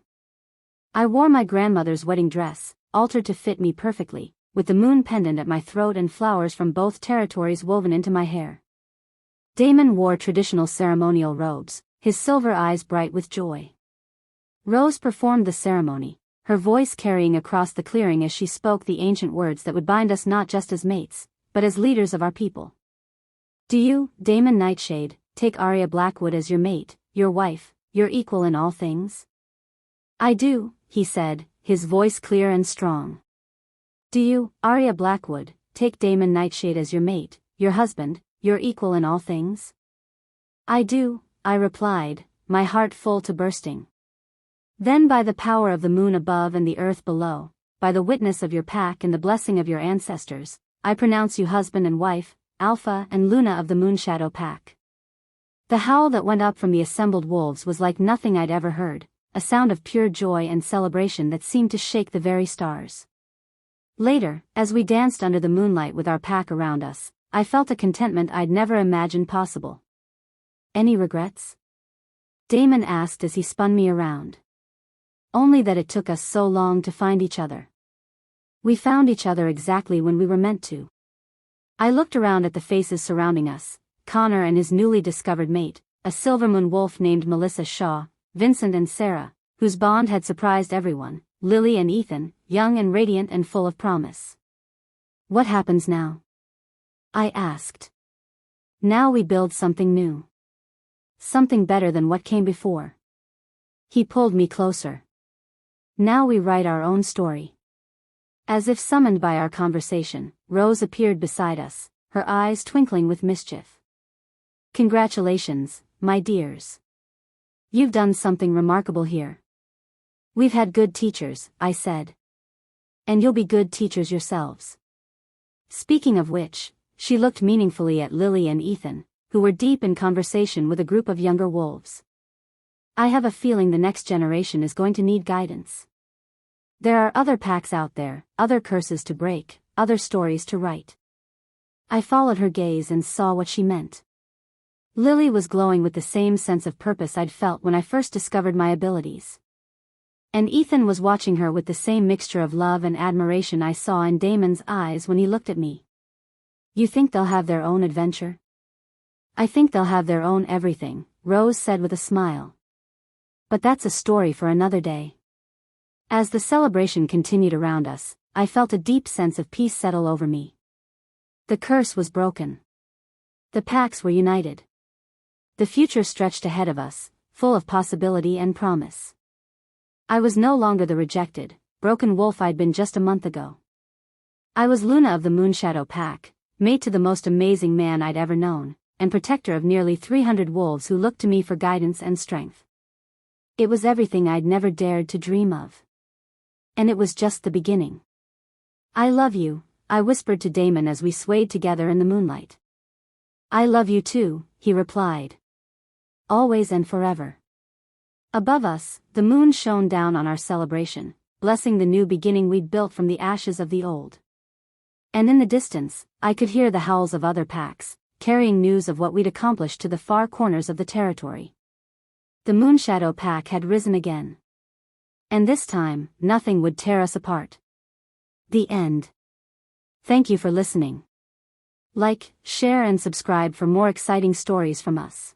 I wore my grandmother's wedding dress, altered to fit me perfectly, with the moon pendant at my throat and flowers from both territories woven into my hair. Damon wore traditional ceremonial robes, his silver eyes bright with joy. Rose performed the ceremony, her voice carrying across the clearing as she spoke the ancient words that would bind us not just as mates, but as leaders of our people. Do you, Damon Nightshade, take Arya Blackwood as your mate, your wife, your equal in all things? I do, he said, his voice clear and strong. Do you, Arya Blackwood, take Damon Nightshade as your mate, your husband, your equal in all things? I do, I replied, my heart full to bursting. Then by the power of the moon above and the earth below, by the witness of your pack and the blessing of your ancestors, I pronounce you husband and wife, Alpha and Luna of the Moonshadow Pack. The howl that went up from the assembled wolves was like nothing I'd ever heard, a sound of pure joy and celebration that seemed to shake the very stars. Later, as we danced under the moonlight with our pack around us, I felt a contentment I'd never imagined possible. Any regrets? Damon asked as he spun me around. Only that it took us so long to find each other. We found each other exactly when we were meant to. I looked around at the faces surrounding us, Connor and his newly discovered mate, a Silvermoon wolf named Melissa Shaw, Vincent and Sarah, whose bond had surprised everyone, Lily and Ethan, young and radiant and full of promise. What happens now? I asked. Now we build something new. Something better than what came before. He pulled me closer. Now we write our own story. As if summoned by our conversation, Rose appeared beside us, her eyes twinkling with mischief. Congratulations, my dears. You've done something remarkable here. We've had good teachers, I said. And you'll be good teachers yourselves. Speaking of which, she looked meaningfully at Lily and Ethan, who were deep in conversation with a group of younger wolves. I have a feeling the next generation is going to need guidance. There are other packs out there, other curses to break, other stories to write. I followed her gaze and saw what she meant. Lily was glowing with the same sense of purpose I'd felt when I first discovered my abilities. And Ethan was watching her with the same mixture of love and admiration I saw in Damon's eyes when he looked at me. You think they'll have their own adventure? I think they'll have their own everything, Rose said with a smile. But that's a story for another day. As the celebration continued around us, I felt a deep sense of peace settle over me. The curse was broken. The packs were united. The future stretched ahead of us, full of possibility and promise. I was no longer the rejected, broken wolf I'd been just a month ago. I was Luna of the Moonshadow Pack, mate to the most amazing man I'd ever known, and protector of nearly 300 wolves who looked to me for guidance and strength. It was everything I'd never dared to dream of. And it was just the beginning. I love you, I whispered to Damon as we swayed together in the moonlight. I love you too, he replied. Always and forever. Above us, the moon shone down on our celebration, blessing the new beginning we'd built from the ashes of the old. And in the distance, I could hear the howls of other packs, carrying news of what we'd accomplished to the far corners of the territory. The Moonshadow Pack had risen again. And this time, nothing would tear us apart. The end. Thank you for listening. Like, share and subscribe for more exciting stories from us.